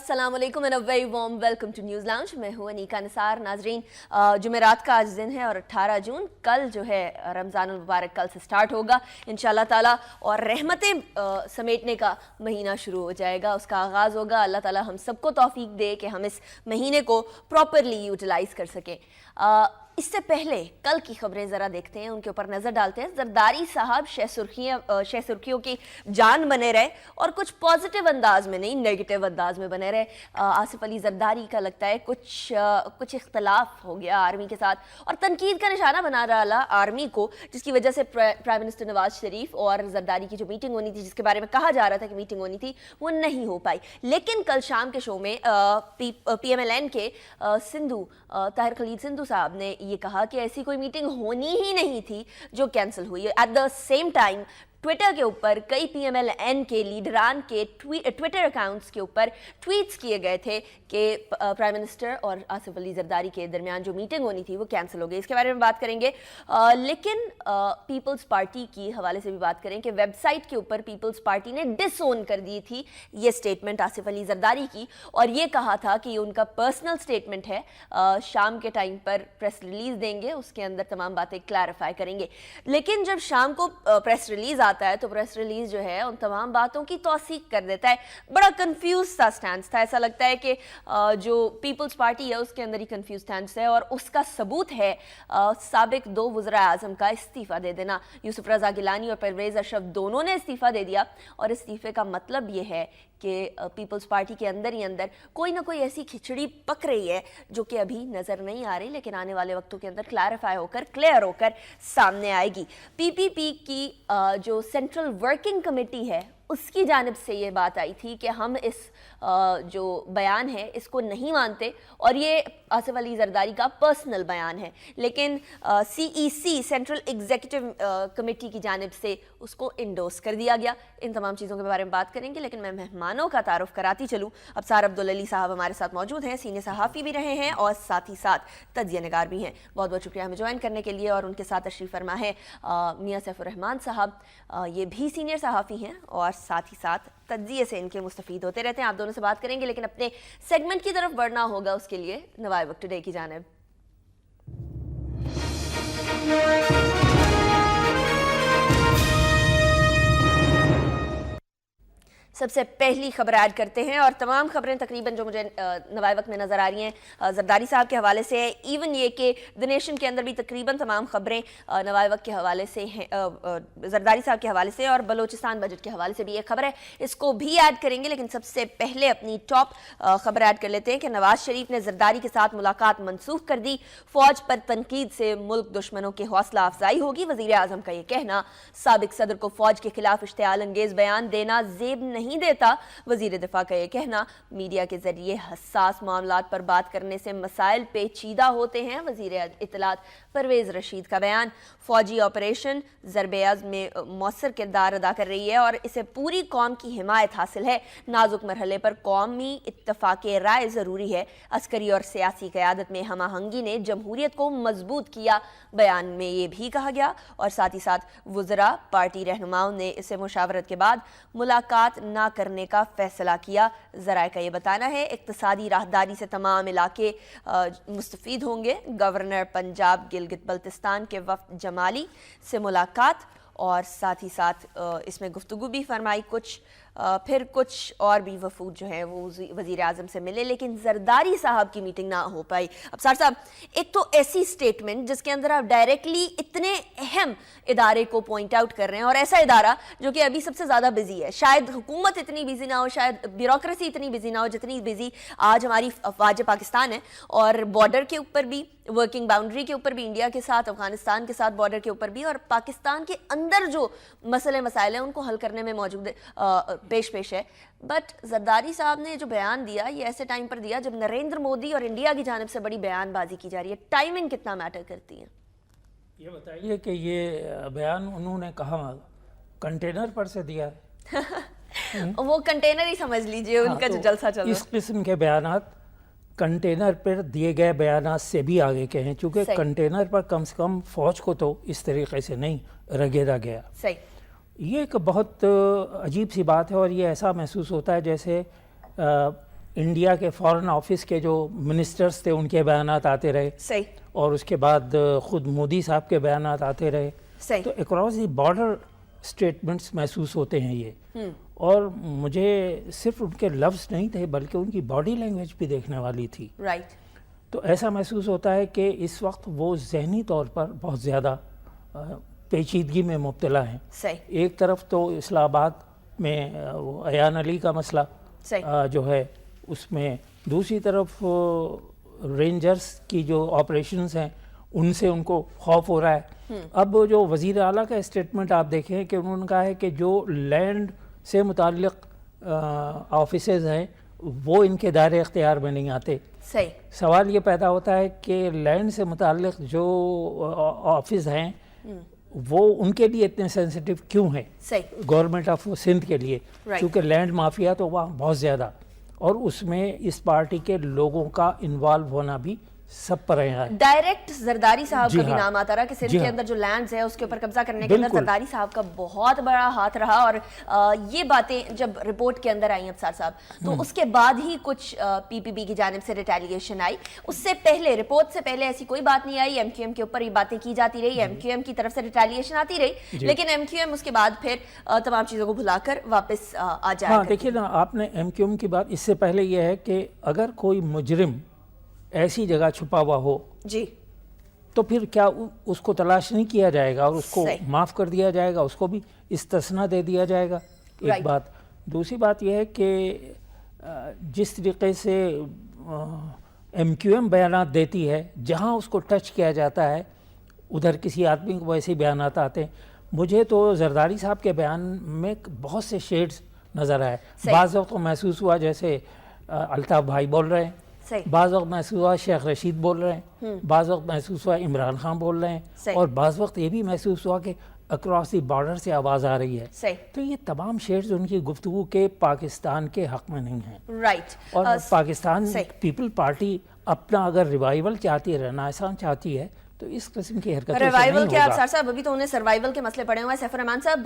अस्सलाम वालेकुम and a very warm welcome to news lounge. मैं हूँ अनीका निसार। नाजरीन, जुमेरात का आज दिन है और 18 जून कल जो है रमज़ानुल मुबारक कल से स्टार्ट होगा इंशाल्लाह ताला, और रहमतें समेटने का महीना शुरू हो जाएगा, उसका आगाज़ होगा। अल्लाह ताला हम सबको तौफीक दे कि हम इस महीने को प्रॉपरली यूटिलाइज़ कर सकें। इससे पहले कल की खबरें ज़रा देखते हैं, उनके ऊपर नज़र डालते हैं। जरदारी साहब शह सुर्खियों की जान बने रहे और कुछ पॉजिटिव अंदाज में नहीं, नेगेटिव अंदाज में बने रहे। आसिफ अली जरदारी का लगता है कुछ इख्तलाफ हो गया आर्मी के साथ और तनकीद का निशाना बना डाला आर्मी को, जिसकी वजह से प्राइम मिनिस्टर नवाज शरीफ और जरदारी की जो मीटिंग होनी थी, जिसके बारे में कहा जा रहा था कि मीटिंग होनी थी, वो नहीं हो पाई। लेकिन कल शाम के शो में PMLN के सिंधु ताहिर खलीद सिंधु साहब ने ये कहा कि ऐसी कोई मीटिंग होनी ही नहीं थी जो कैंसिल हुई। At the same time Twitter के ऊपर कई PMLN के लीडरान के ट्विटर अकाउंट्स के ऊपर ट्वीट्स किए गए थे कि प्राइम मिनिस्टर और आसिफ अली जरदारी के दरमियान जो मीटिंग होनी थी वो कैंसिल हो गई। इसके बारे में बात करेंगे। लेकिन पीपल्स पार्टी की हवाले से भी बात करें कि वेबसाइट के ऊपर पीपल्स पार्टी ने डिसओन कर दी थी ये स्टेटमेंट आसिफ अली जरदारी की, और ये कहा था कि उनका पर्सनल स्टेटमेंट है। शाम के टाइम पर प्रेस रिलीज देंगे, उसके अंदर तमाम बातें क्लैरिफाई करेंगे। लेकिन जब शाम को प्रेस रिलीज आता है तो प्रेस रिलीज जो है उन तमाम बातों की तौसीक कर देता है। बड़ा कंफ्यूज सा स्टैंड था, ऐसा लगता है कि जो पीपल्स पार्टी है उसके अंदर ही कंफ्यूज स्टैंड है, और उसका सबूत है साबिक 2 वज़रा आज़म का इस्तीफा दे देना। यूसुफ रज़ा गिलानी और परवेज़ अशरफ दोनों ने इस्तीफा दे दिया, और इस्तीफे का मतलब ये है कि पीपल्स पार्टी के अंदर ही अंदर कोई ना कोई ऐसी खिचड़ी पक रही है जो कि अभी नज़र नहीं आ रही, लेकिन आने वाले वक्तों के अंदर क्लैरिफाई होकर क्लियर होकर सामने आएगी। PPP की जो सेंट्रल वर्किंग कमेटी है उसकी जानिब से ये बात आई थी कि हम इस जो बयान है इसको नहीं मानते, और ये आसिफ अली जरदारी का पर्सनल बयान है। लेकिन CEC सेंट्रल एग्जीक्यूटिव कमेटी की जानिब से उसको इंडोर्स कर दिया गया। इन तमाम चीज़ों के बारे में बात करेंगे, लेकिन मैं मेहमानों का तारुफ कराती चलूँ। अबसार अब्दुल अली साहब हमारे साथ मौजूद हैं, सीनियर सहाफ़ी भी रहे हैं और साथ ही साथ तजिया निगार भी हैं। बहुत बहुत शुक्रिया हमें ज्वाइन करने के लिए। और उनके साथ तशरीफ़ फरमा है मियाँ सैफुर रहमान साहब, ये भी सीनियर सहाफ़ी हैं और साथ ही साथ तज्जिए से इनके मुस्तफ़ीद होते रहते हैं। आप दोनों से बात करेंगे, लेकिन अपने सेगमेंट की तरफ बढ़ना होगा, उसके लिए नवाए वक्त टुडे की जानिब। सबसे पहली खबर ऐड करते हैं, और तमाम खबरें तकरीबन जो मुझे नवाए वक्त में नज़र आ रही हैं जरदारी साहब के हवाले से है। इवन ये कि द नेशन के अंदर भी तकरीबन तमाम खबरें नवाए वक्त के हवाले से हैं, जरदारी साहब के हवाले से, और बलोचिस्तान बजट के हवाले से भी एक खबर है, इसको भी ऐड करेंगे। लेकिन सबसे पहले अपनी टॉप खबर ऐड कर लेते हैं कि नवाज शरीफ ने जरदारी के साथ मुलाकात मनसूख कर दी। फौज पर तनकीद से मुल्क दुश्मनों की हौसला अफजाई होगी, वज़ीर आज़म का ये कहना। साबिक सदर को फौज के खिलाफ इश्तियाल अंगेज बयान देना जेब नहीं देता, वजीर दिफा का यह कहना। मीडिया के जरिए हसास मामलात पर बात करने से मसाइल पेचीदा होते हैं, वजीर इत्तलात परवेज रशीद का बयान। फौजी ऑपरेशन ज़रब-ए-अज़्म में मौसर किरदार अदा कर रही है और इसे पूरी कौम की हिमायत हासिल है। नाजुक मरहले पर कौमी इत्तफाक राय ज़रूरी है। अस्करी और सियासी क़यादत में हम आहंगी ने जमहूरियत को मजबूत किया, बयान में ये भी कहा गया। और साथ ही साथ वज़रा पार्टी रहनुमाओं ने इसे मुशावरत के बाद मुलाकात ना करने का फैसला किया। ज़राए का ये बताना है इक़्तिसादी राहदारी से तमाम इलाके मुस्तफ़ीद होंगे। गवर्नर पंजाब गिलगित बल्तिस्तान के वफ़द जमाली से मुलाकात, और साथ ही साथ इसमें गुफ्तगू भी फरमाई। फिर कुछ और भी वफूद जो है वो वज़ीर आज़म से मिले, लेकिन जरदारी साहब की मीटिंग ना हो पाई। अबसार साहब, एक तो ऐसी स्टेटमेंट जिसके अंदर आप डायरेक्टली इतने अहम इदारे को पॉइंट आउट कर रहे हैं, और ऐसा इदारा जो कि अभी सबसे ज़्यादा बिजी है। शायद हुकूमत इतनी बिजी ना हो, शायद ब्यूरोक्रेसी इतनी बिजी ना हो जितनी बिजी आज हमारी अफवाज पाकिस्तान है, और बॉर्डर के ऊपर भी, वर्किंग बाउंड्री के ऊपर भी, इंडिया के साथ, अफगानिस्तान के साथ बॉर्डर के ऊपर भी, और पाकिस्तान के अंदर जो मसाइल हैं उनको हल करने में मौजूद पेश है। बट जरदारी साहब ने जो बयान दिया ये ऐसे टाइम पर दिया जब नरेंद्र मोदी और इंडिया की जानिब से बड़ी बयानबाजी की जा रही है। टाइमिंग कितना मैटर करती है? ये बताइए कि ये बयान उन्होंने कहा कंटेनर पर से दिया है? वो कंटेनर ही समझ लीजिए उनका जो जलसा चल रहा है। इस किस्म के बयानात कंटेनर पर दिए गए बयानात से भी आगे के हैं, चूँकि कंटेनर पर कम से कम फौज को तो इस तरीके से नहीं रगेदा गया। सही, ये एक बहुत अजीब सी बात है, और ये ऐसा महसूस होता है जैसे इंडिया के फॉरेन ऑफिस के जो मिनिस्टर्स थे उनके बयानात आते रहे, सही, और उसके बाद खुद मोदी साहब के बयानात आते रहे, सही, तो अक्रॉस दी बॉर्डर स्टेटमेंट्स महसूस होते हैं ये। और मुझे सिर्फ उनके लफ्ज़ नहीं थे बल्कि उनकी बॉडी लैंग्वेज भी देखने वाली थी। राइट, तो ऐसा महसूस होता है कि इस वक्त वो ज़हनी तौर पर बहुत ज़्यादा पेचीदगी में मुब्तला हैं। सही, एक तरफ तो इस्लामाबाद में वो अयान अली का मसला सही, जो है उसमें, दूसरी तरफ रेंजर्स की जो ऑपरेशंस हैं उनसे उनको खौफ हो रहा है। अब जो वज़ीर आला का स्टेटमेंट आप देखें कि उन्होंने कहा है कि जो लैंड से मुताल्लिक़ ऑफिसेज हैं वो इनके दायरे इख्तियार में नहीं आते। सही, सवाल ये पैदा होता है कि लैंड से मुताल्लिक़ जो ऑफिस हैं वो उनके लिए इतने सेंसिटिव क्यों हैं सही, गवर्नमेंट ऑफ सिंध के लिए, Right. क्योंकि लैंड माफिया तो वहाँ बहुत ज़्यादा, और उसमें इस पार्टी के लोगों का इन्वॉल्व होना भी सब पर रहा है। डायरेक्ट जरदारी साहब जी का भी हाँ। नाम आता रहा कि सिंध जी के हाँ। अंदर जो लैंड्स है उसके ऊपर कब्जा करने के अंदर बिल्कुल। जरदारी साहब का बहुत बड़ा हाथ रहा। और ये बातें जब रिपोर्ट के अंदर आई अफसार साहब, तो उसके बाद ही कुछ पीपीबी की जानिब से रिटेलिएशन आई। उससे पहले, रिपोर्ट से पहले ऐसी कोई बात नहीं आई। एमक्यूएम के ऊपर ये बातें की जाती रही, एमक्यूएम की तरफ से रिटेलिएशन आती रही, लेकिन एमक्यूएम उसके बाद फिर तमाम चीजों को भुलाकर वापस आ जाए। हाँ देखिए ना, आपने एमक्यूएम की बात, इससे पहले यह है कि अगर कोई मुजरिम ऐसी जगह छुपा हुआ हो जी, तो फिर क्या उसको तलाश नहीं किया जाएगा और उसको सही। माफ़ कर दिया जाएगा, उसको भी इस्तिस्ना दे दिया जाएगा? एक Right. बात। दूसरी बात यह है कि जिस तरीके से एमक्यूएम बयानात देती है, जहाँ उसको टच किया जाता है उधर किसी आदमी को वैसे ही बयानात आते हैं। मुझे तो जरदारी साहब के बयान में बहुत से शेड्स नज़र आए। सही। बाज़ वक्त तो महसूस हुआ जैसे अल्ताफ़ भाई बोल रहे हैं, सही, बाज़ वक्त महसूस हुआ शेख रशीद बोल रहे हैं, बाज़ वक्त महसूस हुआ इमरान खान बोल रहे सही। हैं, और बाज़ वक्त ये भी महसूस हुआ कि अक्रॉस दी बॉर्डर से आवाज़ आ रही है। सही, तो ये तमाम शेड्स उनकी गुफ्तगू के पाकिस्तान के हक़ में नहीं हैं। राइट। और पाकिस्तान सही। पीपल पार्टी अपना अगर रिवाइवल चाहती है, रेनेसांस चाहती है, तो इस किस्म की हरकतों से रिवाइवल नहीं के होगा। अफसर साहब, अभी तो उन्हें सर्वाइवल के मसले पड़े हुए हैं। सैफुर रहमान साहब,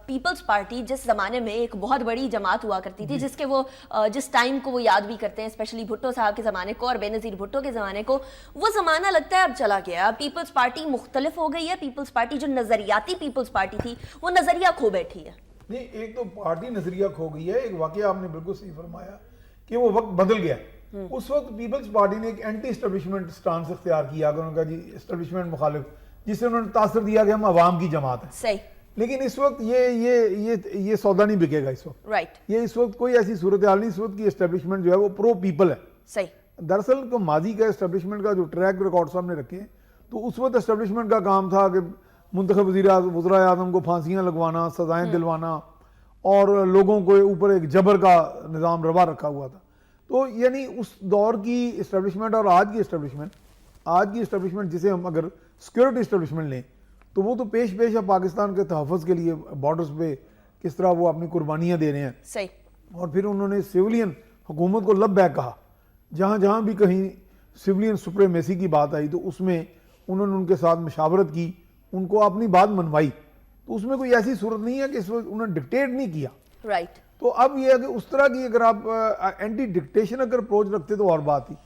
पीपल्स पार्टी जिस जमाने में एक बहुत बड़ी जमात हुआ करती थी, जिसके वो जिस टाइम को वो याद भी करते हैं, स्पेशली भुट्टो साहब के ज़माने को और बेनज़ीर भुट्टो के ज़माने को, वो ज़माना लगता है अब चला गया। पीपल्स पार्टी मुख्तलिफ हो गई है। पीपल्स पार्टी जो नज़रियाती पीपल्स पार्टी थी वो नज़रिया खो बैठी है। नहीं, एक तो पार्टी नजरिया खो गई है। एक वाकया आपने बिल्कुल सही फरमाया कि वो वक्त बदल गया। उस वक्त पीपल्स पार्टी ने एक एंटी एस्टेब्लिशमेंट स्टांस इख्तियार किया, अगर उनका जी एस्टेब्लिशमेंट मुखालिफ, जिससे उन्होंने तासर दिया कि हम आवाम की जमात है। सही, लेकिन इस वक्त ये सौदा नहीं बिकेगा। इस वक्त राइट, ये इस वक्त कोई ऐसी सूरत हाल नहीं। इस वक्त की एस्टेब्लिशमेंट जो है वो प्रो पीपल है। सही, दरअसल तो माजी का एस्टेब्लिशमेंट का जो ट्रैक रिकॉर्ड सामने रखे, तो उस वक्त एस्टेब्लिशमेंट का काम था कि मुंतखब वज़ीर आज़म को फांसियाँ लगवाना, सजाएं दिलवाना, और लोगों को ऊपर एक जबर का निज़ाम रवा रखा हुआ था। तो यानी उस दौर की इस्टेब्लिशमेंट और आज की इस्टेब्लिशमेंट जिसे हम अगर सिक्योरिटी इस्टेब्लिशमेंट लें, तो वो तो पेश है पाकिस्तान के तहफ़्फ़ुज़ के लिए बॉर्डर्स पे किस तरह वो अपनी कुर्बानियाँ दे रहे हैं। सही, और फिर उन्होंने सिविलियन हुकूमत को लब्बैक कहा। जहाँ जहाँ भी कहीं सिविलियन सुप्रीमेसी की बात आई तो उसमें उन्होंने उनके साथ मशावरत की, उनको अपनी बात मनवाई। तो उसमें कोई ऐसी सूरत नहीं है कि इस वक्त उन्होंने डिक्टेट नहीं किया। राइट, तो अब यह है कि उस तरह की अगर आप एंटी डिक्टेशन अगर अप्रोच रखते तो और बात थी।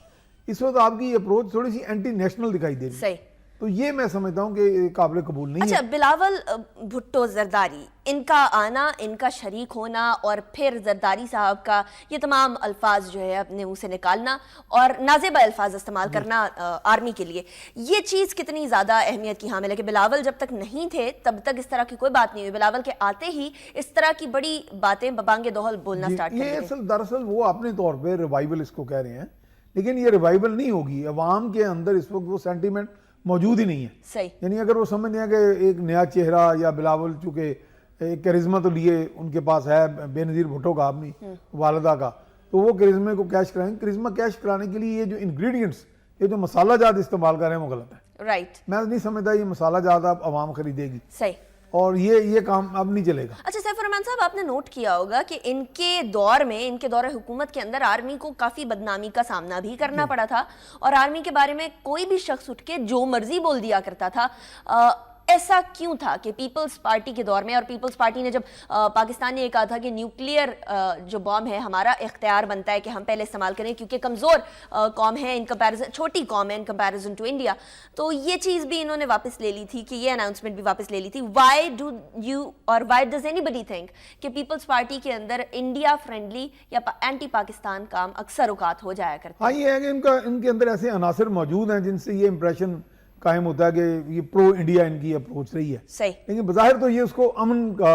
इस वक्त आपकी ये अप्रोच थोड़ी सी एंटी नेशनल दिखाई दे रही है। सही। तो ये मैं समझता हूँ कि काबिल कबूल नहीं अच्छा, है। बिलावल भुट्टो जरदारी, इनका आना, इनका शरीक होना और फिर जरदारी साहब का ये तमाम अल्फाज जो है अपने मुंह से निकालना और नाजेबा अल्फाज इस्तेमाल करना आर्मी के लिए, ये चीज़ कितनी ज़्यादा अहमियत की हामिल है कि बिलावल जब तक नहीं थे तब तक इस तरह की कोई बात नहीं हुई, बिलावल के आते ही इस तरह की बड़ी बातें बबांगे दोहल बोलना स्टार्ट कर ये दी। दरअसल वो अपने तौर पे रिवाइवल इसको कह रहे हैं, लेकिन ये रिवाइवल नहीं होगी। अवाम के अंदर इस वक्त वो सेंटीमेंट मौजूद ही नहीं है। सही, यानी अगर वो समझते हैं कि एक नया चेहरा या बिलावल, चूंकि एक करिश्मा तो लिए उनके पास है बेनज़ीर भुट्टो का, अपनी वालदा का, तो वो करिश्मे को कैश कराएंगे। करिश्मा कैश कराने के लिए ये जो इंग्रेडिएंट्स, ये जो मसाला जात इस्तेमाल कर रहे हैं वो गलत है। राइट, मैं नहीं समझता ये मसाला जात अब आवाम खरीदेगी, सही। और ये काम अब नहीं चलेगा। अच्छा सैफुर रहमान साहब, आपने नोट किया होगा कि इनके दौर में, इनके दौर हुकूमत के अंदर आर्मी को काफी बदनामी का सामना भी करना पड़ा था और आर्मी के बारे में कोई भी शख्स उठ के जो मर्जी बोल दिया करता था। ऐसा क्यों था कि पीपल्स पार्टी के दौर में, और पीपल्स पार्टी ने जब पाकिस्तान ने ये कहा था कि न्यूक्लियर जो बॉम्ब है हमारा इख्तियार बनता है कि हम पहले इस्तेमाल करें क्योंकि कमज़ोर कौम है इन कंपैरिजन, छोटी कौम है इन कंपैरिजन टू इंडिया, तो ये चीज़ भी इन्होंने वापस ले ली थी कि ये अनाउंसमेंट भी वापस ले ली थी। वाई डू यू और वाई डज एनीबडी थिंक कि पीपल्स पार्टी के अंदर इंडिया फ्रेंडली या एंटी पाकिस्तान काम अक्सर औकात हो जाया करता है? हाँ, ये है कि इनके अंदर ऐसे अनासर मौजूद हैं जिनसे ये इंप्रेशन कायम होता है कि ये प्रो इंडिया इनकी अप्रोच रही है। सही। लेकिन बज़ाहिर तो ये उसको अमन का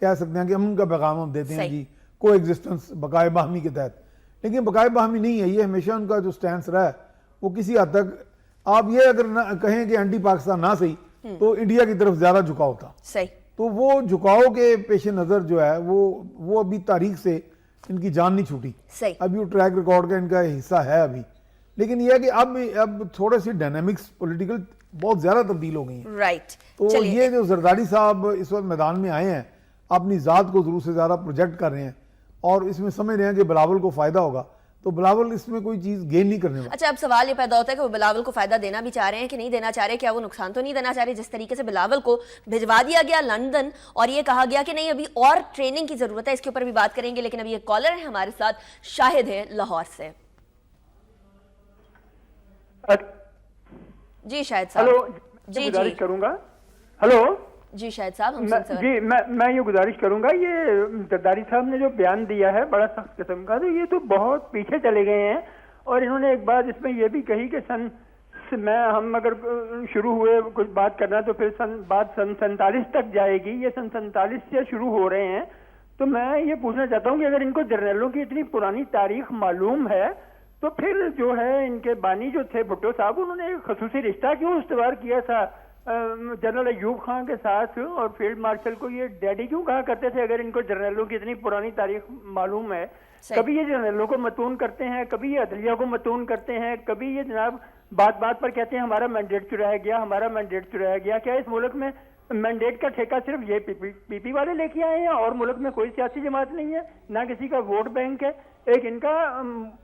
कह सकते हैं कि अमन का पैगाम हम देते हैं जी, को एग्जिस्टेंस बकाए बाहमी के तहत। लेकिन बकाए बाहमी नहीं है, ये हमेशा उनका जो स्टैंड रहा है वो किसी हद तक, आप ये अगर कहें कि एंटी पाकिस्तान ना सही तो इंडिया की तरफ ज्यादा झुकाव था। सही। तो वो झुकाव के पेश नजर जो है वो अभी तारीख से इनकी जान नहीं छूटी। सही। अभी वो ट्रैक रिकॉर्ड का इनका हिस्सा है अभी, लेकिन यह है कि अब थोड़े सी डायनामिक्स पॉलिटिकल बहुत ज्यादा तब्दील हो गई हैं। राइट। तो ये जो जरदारी साहब इस वक्त मैदान में आए हैं, अपनी जात को जरूर से ज्यादा प्रोजेक्ट कर रहे हैं और इसमें समझ रहे हैं कि बिलावल को फायदा होगा, तो बिलावल इसमें कोई चीज गेन नहीं करने वाला। अच्छा, अब सवाल ये पैदा होता है कि वो बिलावल को फायदा देना भी चाह रहे हैं कि नहीं देना चाह रहे, क्या वो नुकसान तो नहीं देना चाह रहे? जिस तरीके से बिलावल को भिजवा दिया गया लंदन और ये कहा गया कि नहीं अभी और ट्रेनिंग की जरूरत है, इसके ऊपर भी बात करेंगे, लेकिन अभी एक कॉलर है हमारे साथ, शाहिद है लाहौर से। जी शाहिद साहब। हेलो जी गुजारिश करूंगा। हेलो जी शाहिद साहब, हम सुन सकते जी मैं ये गुजारिश करूंगा, ये जरदारी साहब ने जो बयान दिया है बड़ा सख्त किस्म का, तो ये तो बहुत पीछे चले गए हैं। और इन्होंने एक बात इसमें ये भी कही कि हम अगर शुरू हुए कुछ बात करना तो फिर बात सन 47 तक जाएगी, ये सन 47 से शुरू हो रहे हैं। तो मैं ये पूछना चाहता हूँ कि अगर इनको जर्नलों की इतनी पुरानी तारीख मालूम है तो फिर जो है इनके बानी जो थे भुट्टो साहब, उन्होंने एक खसूसी रिश्ता क्यों इस्तेमाल किया था जनरल अयूब खान के साथ, और फील्ड मार्शल को ये डैडी क्यों कहा करते थे अगर इनको जर्नलों की इतनी पुरानी तारीख मालूम है? कभी ये जर्नलों को मतून करते हैं, कभी ये अदलिया को मतून करते हैं, कभी ये जनाब बात बात पर कहते हैं हमारा मैंडेट चुराया गया, हमारा मैंडेट चुराया गया। क्या इस मुल्क में मैंडेट का ठेका सिर्फ ये पीपी वाले लेके आए हैं और मुल्क में कोई सियासी जमात नहीं है, ना किसी का वोट बैंक है? एक इनका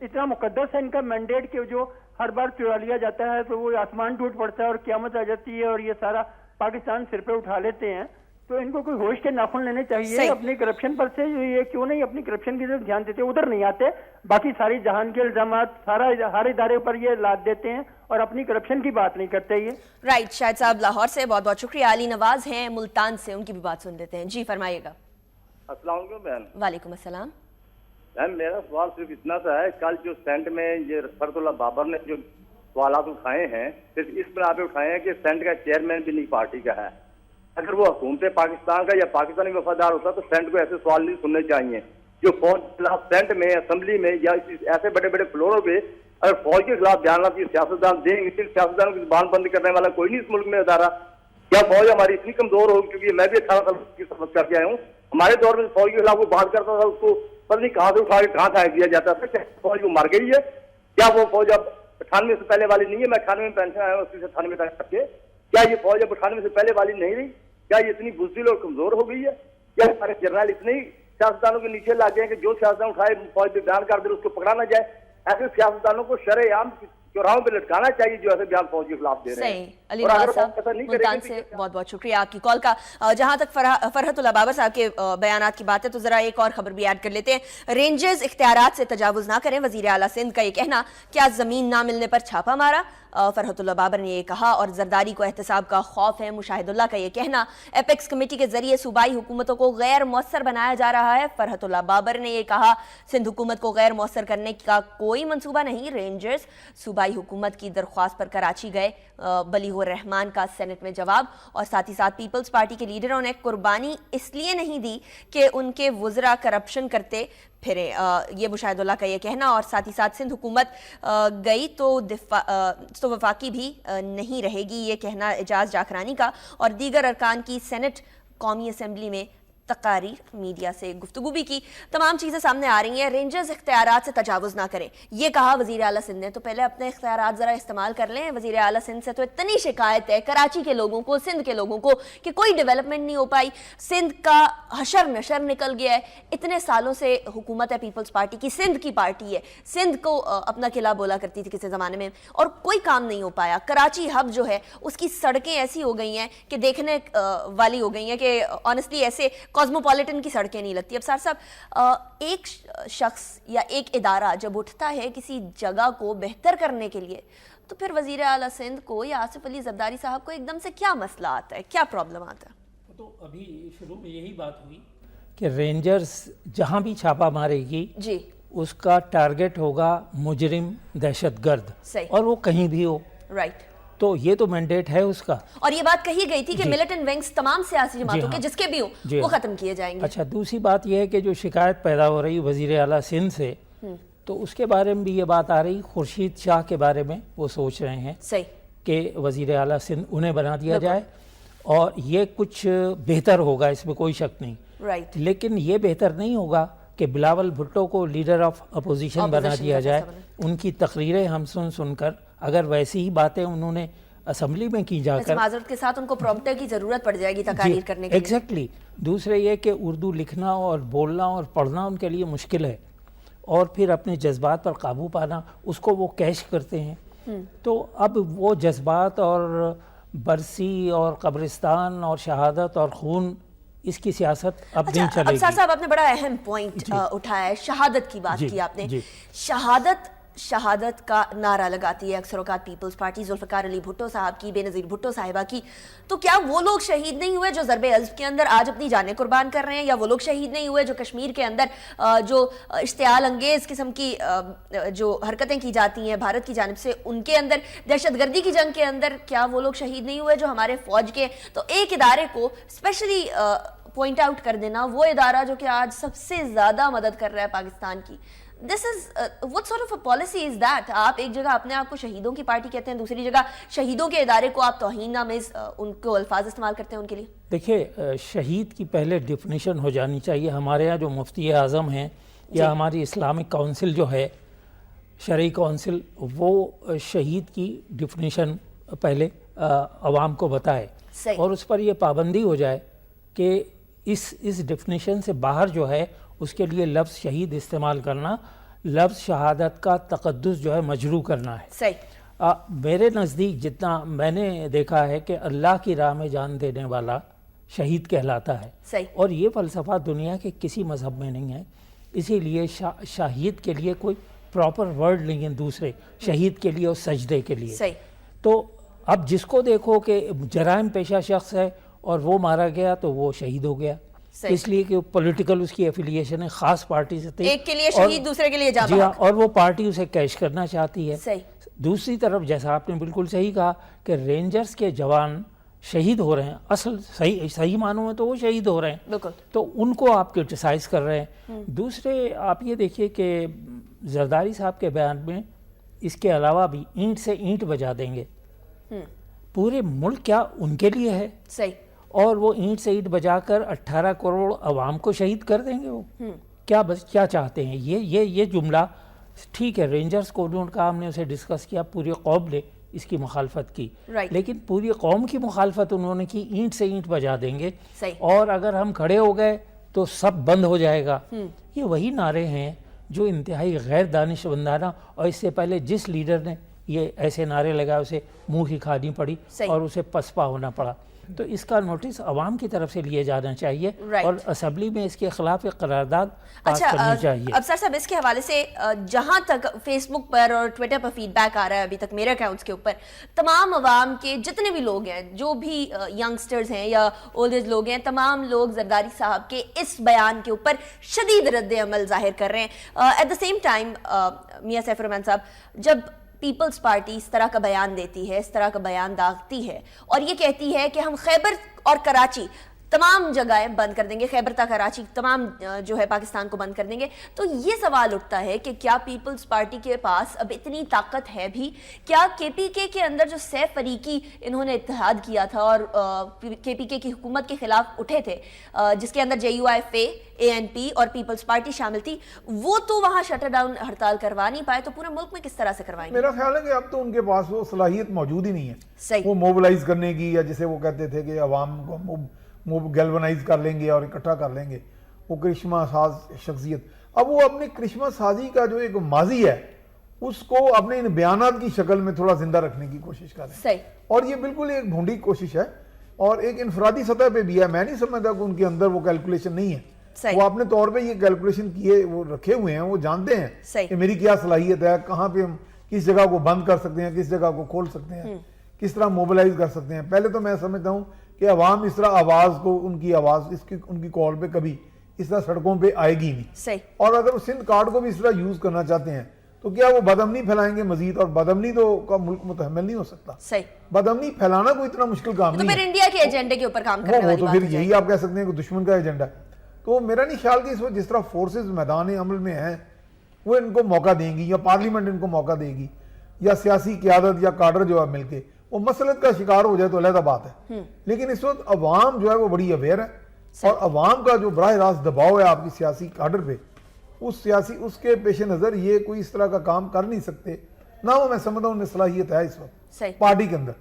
इतना मुकद्दस है इनका मैंडेट कि जो हर बार चुरा लिया जाता है तो वो आसमान टूट पड़ता है और क़यामत आ जाती है और ये सारा पाकिस्तान सिर पे उठा लेते हैं। तो इनको कोई होश के नाखून लेने चाहिए अपनी करप्शन पर से। ये क्यों नहीं अपनी करप्शन की तरफ ध्यान देते, उधर नहीं आते, बाकी सारी जहान के इल्जामात हर इदारे पर ये लाद देते हैं और अपनी करप्शन की बात नहीं करते ये। राइट। शाहिद साहब लाहौर से बहुत बहुत शुक्रिया। अली नवाज हैं मुल्तान से, उनकी भी बात सुन लेते हैं। जी फरमाइएगा। अस्सलाम वालेकुम बहन। वालेकुम अस्सलाम। बहन मेरा सवाल सिर्फ इतना सा है, कल जो सेंट में ये फरतुल्लाह बाबर ने जो सवाल उठाए हैं सिर्फ इस बिना पे उठाए हैं कि सेंट का चेयरमैन भी नहीं पार्टी का है। अगर वो हुकूमत पाकिस्तान का या पाकिस्तानी वफादार होता तो सेंट को ऐसे सवाल नहीं सुनने चाहिए। जो फौज के खिलाफ सेंट में, असेंबली में या ऐसे बड़े बड़े फ्लोरों पे अगर फौज के खिलाफ बयान सियासतदान देंगे, सियासतदानों की जुबान बंद करने वाला कोई नहीं इस मुल्क में अदारा। क्या फौज हमारी इतनी कमजोर होगी? क्योंकि मैं भी 18 साल की सफर करके आया हूँ, हमारे दौर में फौज के खिलाफ वो बात करता था, उसको पता नहीं कहाँ से उठा के कहाँ फेंक दिया जाता था। क्या फौज वो मर गई है? क्या वो फौज अब 98 से पहले वाली नहीं है? मैं 98 में पेंशन आया हूँ, 80 से 98 तक करके। क्या ये फौज अब 98 से पहले वाली नहीं रही? क्या ये इतनी बुज़दिल और कमजोर हो गई है? क्या हमारे जर्नल इतने ही सियासतदानों के नीचे लग गए हैं कि जो सियासतदान उठाए फौज पे बयान कर दे उसको पकड़ा ना जाए? ऐसे सियासतदानों को शरेआम चौराहों पे लटकाना चाहिए जो ऐसे बयान फौज के खिलाफ दे रहे हैं। अली नवाज साहब मुल्तान से बहुत बहुत शुक्रिया आपकी कॉल का। जहां तक फरहतुल्लाह बाबर साहब के बयानात की बात है तो जरा एक और खबर भी ऐड कर लेते हैं। रेंजर्स इख्तियारात से तजावुज ना करें, वजीर आला सिंध का ये कहना। क्या जमीन ना मिलने पर छापा मारा? फरहतुल्लाह बाबर ने ये कहा। और जरदारी को एहतसाब का खौफ है, मुशाहिदुल्लाह का ये कहना। एपेक्स कमेटी के जरिए सूबाई हुकूमतों को गैर मौसर बनाया जा रहा है, फरहतुल्लाह बाबर ने ये कहा। सिंध हुकूमत को गैर मौसर करने का कोई मंसूबा नहीं। रेंजर्स सूबाई हुकूमत की दरख्वास्त पर कराची गए, बलीगुर रहमान का सेनेट में जवाब। और साथ ही साथ पीपल्स पार्टी के लीडरों ने कुर्बानी इसलिए नहीं दी कि उनके वुज़रा करप्शन करते फिरे, ये मुशाहिदुल्लाह का ये कहना। और साथ ही साथ सिंध हुकूमत गई तो वफाकी भी नहीं रहेगी, ये कहना एजाज जाखरानी का। और दीगर अरकान की सेनेट कौमी असम्बली में तकारीर, मीडिया से गुफ्तगू भी की, तमाम चीज़ें सामने आ रही हैं। रेंजर्स इख्तियारात से तजावुज़ ना करें, ये कहा वज़ीर आला सिंध ने, तो पहले अपने इख्तियारात ज़रा इस्तेमाल कर लें। वज़ीर आला सिंध से तो इतनी शिकायत है कराची के लोगों को, सिंध के लोगों को, कि कोई डेवलपमेंट नहीं हो पाई, सिंध का हशर नशर निकल गया है। इतने सालों से हुकूमत है पीपल्स पार्टी की, सिंध की पार्टी है, सिंध को अपना किला बोला करती थी किसी ज़माने में, और कोई काम नहीं हो पाया। कराची हब जो है उसकी सड़कें ऐसी हो गई हैं कि देखने वाली हो गई हैं कि ऑनेस्टली ऐसे कॉस्मोपॉलिटन की सड़कें नहीं लगती। अब सर साहब, एक शख्स या एक इदारा जब उठता है किसी जगह को बेहतर करने के लिए, तो फिर वज़ीर आला सिंध को या आसिफ अली ज़रदारी साहब को एकदम से क्या मसला आता है, क्या प्रॉब्लम आता है? तो अभी शुरू में यही बात हुई कि रेंजर्स जहाँ भी छापा मारेगी जी, उसका टारगेट होगा मुजरिम, दहशतगर्द, सही। और वो कहीं भी हो। राइट। तो ये तो मैंडेट है उसका। और ये बात कही गई थी कि मिलिटेंट विंग्स तमाम सियासी जमातों के हाँ। जिसके भी हो जी वो हाँ। खत्म किए जाएंगे। अच्छा, दूसरी बात यह है कि जो शिकायत पैदा हो रही वज़ीर आला सिंध से, तो उसके बारे में भी ये बात आ रही, खुर्शीद शाह के बारे में वो सोच रहे हैं सही कि वज़ीर आला सिंध उन्हें बना दिया जाए, और ये कुछ बेहतर होगा, इसमें कोई शक नहीं। राइट। लेकिन ये बेहतर नहीं होगा कि बिलावल भुट्टो को लीडर ऑफ अपोजिशन बना दिया जाए। उनकी तकरीरें हम सुनकर अगर वैसी ही बातें उन्होंने असेंबली में की जाकर, माजरत के साथ उनको प्रॉम्प्टर की जरूरत पड़ जाएगी तकारीर करने के लिए। एग्जैक्टली। दूसरे ये कि उर्दू लिखना और बोलना और पढ़ना उनके लिए मुश्किल है, और फिर अपने जज्बात पर काबू पाना, उसको वो कैश करते हैं। तो अब वो जज्बात और बरसी और कब्रिस्तान और शहादत और खून, इसकी सियासत अब नहीं अच्छा, अब चलेगी। साहब आपने बड़ा अहम पॉइंट उठाया है, शहादत की बात की आपने। जी। शहादत का नारा लगाती है अक्सर औकात पीपल्स पार्टी, जुल्फ़िकार अली भुट्टो साहब की, बेनज़ीर भुट्टो साहिबा की। तो क्या वो लोग शहीद नहीं हुए जो ज़रबे अज़्ब के अंदर आज अपनी जानें कुर्बान कर रहे हैं, या वो लोग शहीद नहीं हुए जो कश्मीर के अंदर जो इश्तियाल अंगेज़ किस्म की जो हरकतें की जाती हैं भारत की जानिब से, उनके अंदर दहशतगर्दी की जंग के अंदर क्या वो लोग शहीद नहीं हुए जो हमारे फ़ौज के? तो एक इदारे को स्पेशली पॉइंट आउट कर देना, वो इदारा जो कि आज सबसे ज़्यादा मदद कर रहा है पाकिस्तान की, this is what sort of a policy is that? आप एक जगह अपने आप को शहीदों की पार्टी कहते हैं, दूसरी जगह शहीदों के इदारे को आप तौहीन-आमेज़ उनको अल्फाज इस्तेमाल करते हैं उनके लिए। देखिए, शहीद की पहले डिफिनीशन हो जानी चाहिए। हमारे यहाँ जो मुफ्ती आज़म हैं या हमारी इस्लामिक काउंसिल जो है, शरई काउंसिल, वो शहीद की डिफिनीशन पहले अवाम को बताए, और उस पर ये पाबंदी हो जाए कि इस डिफिनीशन से बाहर जो है उसके लिए लफ्ज़ शहीद इस्तेमाल करना, लफ्ज़ शहादत का तक़द्दुस जो है मजरू करना है। सही। मेरे नज़दीक जितना मैंने देखा है कि अल्लाह की राह में जान देने वाला शहीद कहलाता है। सही। और ये फ़लसफ़ा दुनिया के किसी मज़हब में नहीं है, इसीलिए शहीद के लिए कोई प्रॉपर वर्ड नहीं है दूसरे शहीद के लिए और सजदे के लिए। सही। तो अब जिसको देखो कि जराइम पेशा शख्स है और वो मारा गया तो वो शहीद हो गया, इसलिए कि पॉलिटिकल उसकी एफिलिएशन है, खास पार्टी से थी, एक के लिए शहीद दूसरे के लिए जान। जी हाँ, और वो पार्टी उसे कैश करना चाहती है। सही। दूसरी तरफ जैसा आपने बिल्कुल सही कहा कि रेंजर्स के जवान शहीद हो रहे हैं, असल सही मानों में तो वो शहीद हो रहे हैं, बिल्कुल, तो उनको आप क्रिटिसाइज कर रहे हैं। दूसरे आप ये देखिए कि जरदारी साहब के बयान में इसके अलावा भी ईंट से ईंट बजा देंगे, पूरे मुल्क क्या उनके लिए है? सही। और वो ईंट से ईंट बजाकर 18 करोड़ अवाम को शहीद कर देंगे। वो क्या चाहते हैं? ये जुमला ठीक है, रेंजर्स को उनका हमने उसे डिस्कस किया, पूरी कौम ने इसकी मुखालफत की, लेकिन पूरी कौम की मुखालफत उन्होंने की, ईंट से ईंट बजा देंगे और अगर हम खड़े हो गए तो सब बंद हो जाएगा। ये वही नारे हैं जो इंतहाई गैर दानिशमंदाना, और इससे पहले जिस लीडर ने ये ऐसे नारे लगाए उसे मुंह की खानी पड़ी और उसे पसपा होना पड़ा। तो इसका नोटिस अवाम की तरफ से लिए जाना चाहिए और असेंबली में इसके खिलाफ एक करारदाद पास करनी चाहिए। अब सर साहब, इसके हवाले से जहां तक फेसबुक पर और ट्विटर पर फीडबैक आ रहा है अभी तक मेरे अकाउंट्स के ऊपर, तमाम अवाम के जितने भी लोग हैं, जो भी यंगस्टर्स हैं या ओल्ड एज लोग हैं, तमाम लोग जरदारी साहब के इस बयान के ऊपर शदीद रद्द अमल जाहिर कर रहे हैं। एट द सेम टाइम मियां सैफ रहमान साहब, जब पीपल्स पार्टी इस तरह का बयान देती है, इस तरह का बयान दागती है और ये कहती है कि हम खैबर और कराची تمام جگہیں بند کر دیں گے, خیبر تا کراچی تمام جو ہے پاکستان کو بند کر دیں گے. تو یہ سوال اٹھتا ہے کہ کیا پیپلز پارٹی کے پاس اب اتنی طاقت ہے بھی؟ کیا کے پی کے اندر جو سہ فریقی انہوں نے اتحاد کیا تھا اور کے پی کے کی حکومت کے خلاف اٹھے تھے, جس کے اندر JUIF, ANP اور پیپلز پارٹی شامل تھی, وہ تو وہاں شٹر ڈاؤن ہڑتال کروا نہیں پائے, تو پورے ملک میں کس طرح سے کروائیں گے؟ میرا خیال ہے کہ اب تو ان کے پاس وہ صلاحیت موجود ہی نہیں ہے صحیح. وہ موبلائز کرنے کی, یا جسے وہ کہتے تھے کہ عوام کو گیلونائز کر لیں گے اور اکٹھا کر لیں گے, وہ کرشمہ ساز شخصیت. اب وہ اپنی کرشمہ سازی کا جو ایک ماضی ہے اس کو اپنے ان بیانات کی شکل میں تھوڑا زندہ رکھنے کی کوشش کر رہے ہیں. صحیح. اور یہ بالکل ایک بھونڈی کوشش ہے اور ایک انفرادی سطح پہ بھی ہے. میں نہیں سمجھتا کہ ان کے اندر وہ کیلکولیشن نہیں ہے. وہ اپنے طور پہ یہ کیلکولیشن کیے وہ رکھے ہوئے ہیں, وہ جانتے ہیں کہ میری کیا صلاحیت ہے, کہاں پہ ہم کس جگہ کو بند کر سکتے ہیں, کس جگہ کو کھول سکتے ہیں, کس طرح موبلائز کر سکتے ہیں. پہلے تو میں سمجھتا ہوں کہ عوام اس طرح آواز کو, ان کی آواز ان کی کال پہ کبھی اس طرح سڑکوں پہ آئے گی نہیں. اور اگر وہ سندھ کارڈ کو بھی اس طرح یوز کرنا چاہتے ہیں تو کیا وہ بدامنی پھیلائیں گے مزید؟ اور بدامنی تو کا ملک متحمل نہیں ہو سکتا. بدامنی پھیلانا کوئی اتنا مشکل کام نہیں ہے. تو پھر انڈیا کے ایجنڈے کے اوپر کام کرنے والی بات ہے. تو پھر یہی آپ کہہ سکتے ہیں کہ دشمن کا ایجنڈا. تو میرا نہیں خیال کہ اس وقت جس طرح فورسز میدان عمل میں ہیں وہ ان کو موقع دیں گی, یا پارلیمنٹ ان کو موقع دے گی, یا سیاسی قیادت یا کاڈر جو ہے مل کے وہ مسلط کا شکار ہو جائے تو علیحدہ بات ہے. لیکن اس وقت عوام جو ہے وہ بڑی اویئر ہے, اور عوام کا جو براہ راست دباؤ ہے آپ کی سیاسی کاڈر پہ, اس کے پیش نظر یہ کوئی اس طرح کا کام کر نہیں سکتے. نہ وہ میں سمجھتا ہوں ان میں صلاحیت ہے اس وقت پارٹی کے اندر.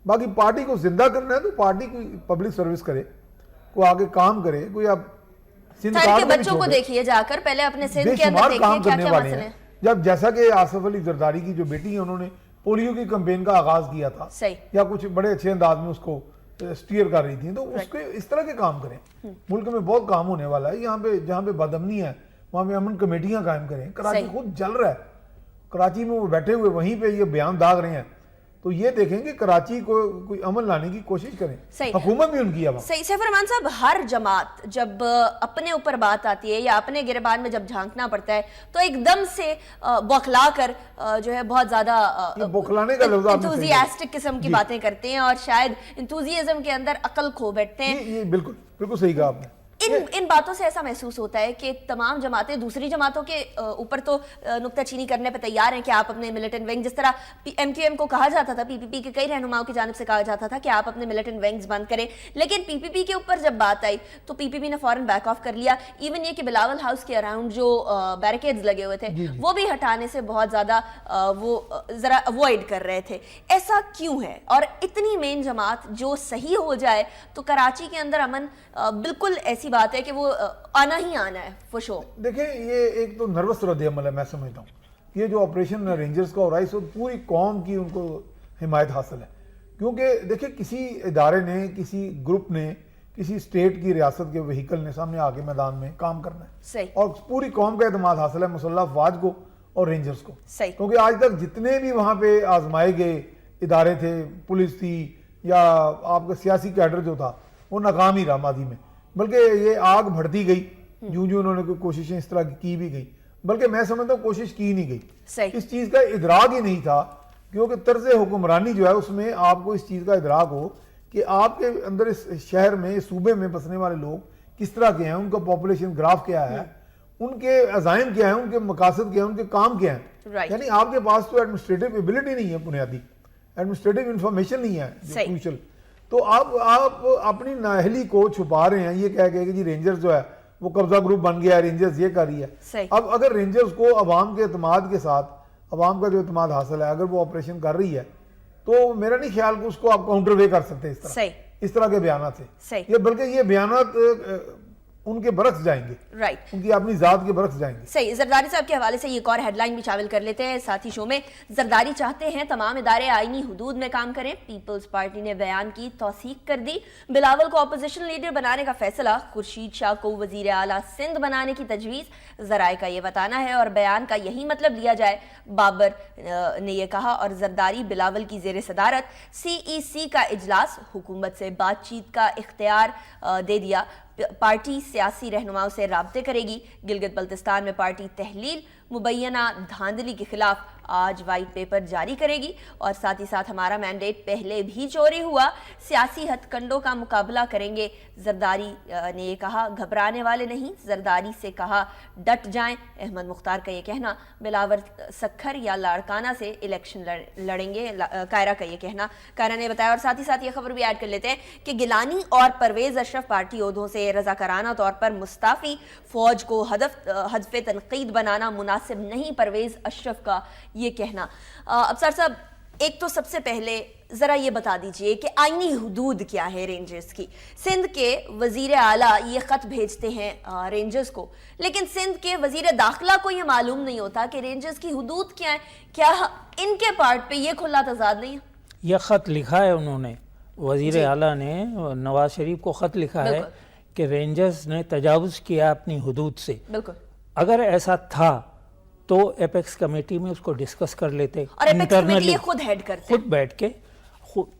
باقی پارٹی کو زندہ کرنا ہے تو پارٹی کوئی پبلک سروس کرے, کوئی آگے کام کرے, کوئی اب بچوں کو دیکھیے جا کر, پہلے اپنے سندھ کے اندر دیکھیے کیا کیا مسئلے ہیں. جب جیسا کہ آصف علی زرداری کی جو بیٹی ہے انہوں نے پولیو کی کمپین کا آغاز کیا تھا, یا کچھ بڑے اچھے انداز میں اس کو سٹیئر کر رہی تھی, تو اس کے اس طرح کے کام کریں. ملک میں بہت کام ہونے والا ہے. یہاں پہ جہاں پہ بدامنی ہے وہاں پہ امن کمیٹیاں قائم کریں. کراچی خود جل رہا ہے, کراچی میں وہ بیٹھے ہوئے وہیں پہ یہ بیان داغ رہے ہیں, تو یہ دیکھیں کہ کراچی کو کوئی امن لانے کی کوشش کریں. حکومت بھی ان کی ہے. صحیح. سیف الرحمان صاحب, ہر جماعت جب اپنے اوپر بات آتی ہے یا اپنے گریبان میں جب جھانکنا پڑتا ہے تو ایک دم سے بوکھلا کر جو ہے بہت زیادہ بوکھلانے کا لفظ انتھوزیاسٹک قسم کی باتیں کرتے ہیں, اور شاید انتھوزیازم کے اندر عقل کھو بیٹھتے ہیں. یہ بالکل صحیح کہا آپ نے. ان باتوں سے ایسا محسوس ہوتا ہے کہ تمام جماعتیں دوسری جماعتوں کے اوپر تو نکتہ چینی کرنے پہ تیار ہیں کہ آپ اپنے ملیٹنٹ ونگ, جس طرح MQM کو کہا جاتا تھا, PPP کے کئی رہنماؤں کی جانب سے کہا جاتا تھا کہ آپ اپنے ملیٹنٹ ونگز بند کریں, لیکن PPP کے اوپر جب بات آئی تو PPP نے فوراً بیک آف کر لیا. ایون یہ کہ بلاول ہاؤس کے اراؤنڈ جو بیریکیڈز لگے ہوئے تھے وہ بھی ہٹانے سے بہت زیادہ وہ ذرا اوائڈ کر رہے تھے. ایسا کیوں ہے؟ اور اتنی مین جماعت جو صحیح ہو جائے تو کراچی کے اندر امن بالکل ایسی بات ہے کہ وہ آنا ہی آنا ہے فشو. دیکھیں یہ ایک تو نروس رد عمل ہے. میں سمجھتا ہوں یہ جو آپریشن رینجرز کا ہو رہا ہے اس وقت پوری قوم کی ان کو حمایت حاصل ہے, کیونکہ دیکھیں کسی ادارے نے, کسی گروپ نے, کسی اسٹیٹ کی ریاست کے وہیکل نے سامنے آگے میدان میں کام کرنا ہے, اور پوری قوم کا اعتماد حاصل ہے مسلح افواج کو اور رینجرز کو. کیونکہ آج تک جتنے بھی وہاں پہ آزمائے گئے ادارے تھے, پولیس تھی یا آپ کا سیاسی کیڈر جو تھا, وہ ناکام ہی رہا ماضی میں. بلکہ یہ آگ بڑھتی گئی جو انہوں نے کوئی کوششیں اس طرح کی بھی گئی, بلکہ میں سمجھتا ہوں کوشش کی نہیں گئی. اس چیز کا ادراک ہی نہیں تھا, کیونکہ طرز حکمرانی جو ہے اس میں آپ کو اس چیز کا ادراک ہو کہ آپ کے اندر اس شہر میں, اس صوبے میں بسنے والے لوگ کس طرح کے ہیں, ان کا پاپولیشن گراف کیا ہے, ان کے عزائم کیا ہیں, ان کے مقاصد کیا ہیں, ان کے کام کیا ہیں. یعنی آپ کے پاس تو ایڈمنسٹریٹو ایبلٹی نہیں ہے, بنیادی ایڈمنسٹریٹو انفارمیشن نہیں ہے جو کروشل. تو آپ اپنی نااہلی کو چھپا رہے ہیں یہ کہہ کہ جی رینجرز جو ہے وہ قبضہ گروپ بن گیا ہے, رینجرز یہ کر رہی ہے. اب اگر رینجرز کو عوام کے اعتماد کے ساتھ, عوام کا جو اعتماد حاصل ہے, اگر وہ آپریشن کر رہی ہے تو میرا نہیں خیال کہ اس کو آپ کاؤنٹر وے کر سکتے اس طرح کے بیانات سے. یہ بلکہ یہ بیانات ان کے برعکس جائیں گے, ان کی اپنی ذات کے برعکس جائیں گے. صحیح. زرداری صاحب کے حوالے سے ایک اور ہیڈ لائن بھی شامل کر لیتے ہیں ساتھی شو میں. زرداری چاہتے ہیں تمام ادارے آئینی حدود میں کام کریں. پیپلز پارٹی نے بیان کی توثیق کر دی. بلاول کو اپوزیشن لیڈر بنانے کا فیصلہ, خورشید شاہ کو وزیر اعلیٰ سندھ بنانے کی تجویز. ذرائع کا یہ بتانا ہے اور بیان کا یہی مطلب لیا جائے. بابر نے یہ کہا. اور زرداری بلاول کی زیر صدارت CEC کا اجلاس, حکومت سے بات چیت کا اختیار دے دیا. پارٹی سیاسی رہنماؤں سے رابطے کرے گی. گلگت بلتستان میں پارٹی تحلیل, مبینہ دھاندلی کے خلاف आज वाइट पेपर जारी करेगी और साथ ही साथ हमारा मैंडेट पहले भी चोरी हुआ, सियासी हथकंडों का मुकाबला करेंगे। जरदारी ने ये कहा, घबराने वाले नहीं, जरदारी से कहा डट जाएं। अहमद मुख्तार का ये कहना, बिलावर सखर या लाड़काना से इलेक्शन लड़ेंगे, कायरा का ये कहना, कायरा ने बताया। और साथ ही साथ ये खबर भी ऐड कर लेते हैं कि गिलानी और परवेज अशरफ पार्टी ओहदों से रजाकाराना तौर पर मुस्ताफी, फौज को हदफ तनकीद बनाना मुनासिब नहीं, परवेज अशरफ का ये कहना। अफसर साहब, एक तो सबसे पहले जरा ये बता दीजिए कि आईनी हुदूद क्या है रेंजर्स की। सिंध के वजीर आला ये खत भेजते हैं रेंजर्स को, लेकिन सिंध के वजीर दाखिला को ये मालूम नहीं होता कि रेंजर्स की हुदूद क्या है। क्या इनके पार्ट पे ये खुला तजाद नहीं है? यह खत लिखा है उन्होंने, वजीर आला ने नवाज शरीफ को खत लिखा है कि रेंजर्स ने तजावुज किया अपनी हुदूद से। बिल्कुल, अगर ऐसा था तो एपेक्स कमेटी में उसको डिस्कस कर लेते, और एपेक्स कमेटी ये खुद हेड करते हैं, खुद बैठ के।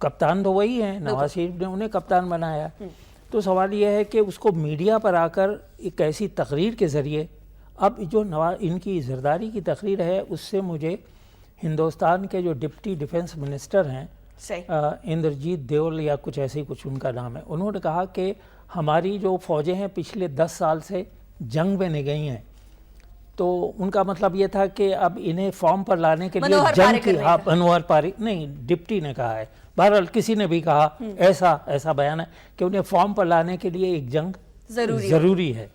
कप्तान तो वही है, नवाज शरीफ ने उन्हें कप्तान बनाया। तो सवाल यह है कि उसको मीडिया पर आकर एक ऐसी तकरीर के ज़रिए, अब जो इनकी जरदारी की तकरीर है उससे मुझे हिंदुस्तान के जो डिप्टी डिफेंस मिनिस्टर हैं इंद्रजीत देओल या कुछ ऐसे ही कुछ उनका नाम है, उन्होंने कहा कि हमारी जो फ़ौजें हैं पिछले 10 साल से जंग में नहीं गई हैं। तो उनका मतलब ये था कि अब इन्हें फॉर्म पर लाने के लिए जंग की, हाँ, मनोहर पारिक नहीं, डिप्टी ने कहा है, बहरहाल किसी ने भी कहा, ऐसा बयान है कि उन्हें फॉर्म पर लाने के लिए एक जंग ज़रूरी है।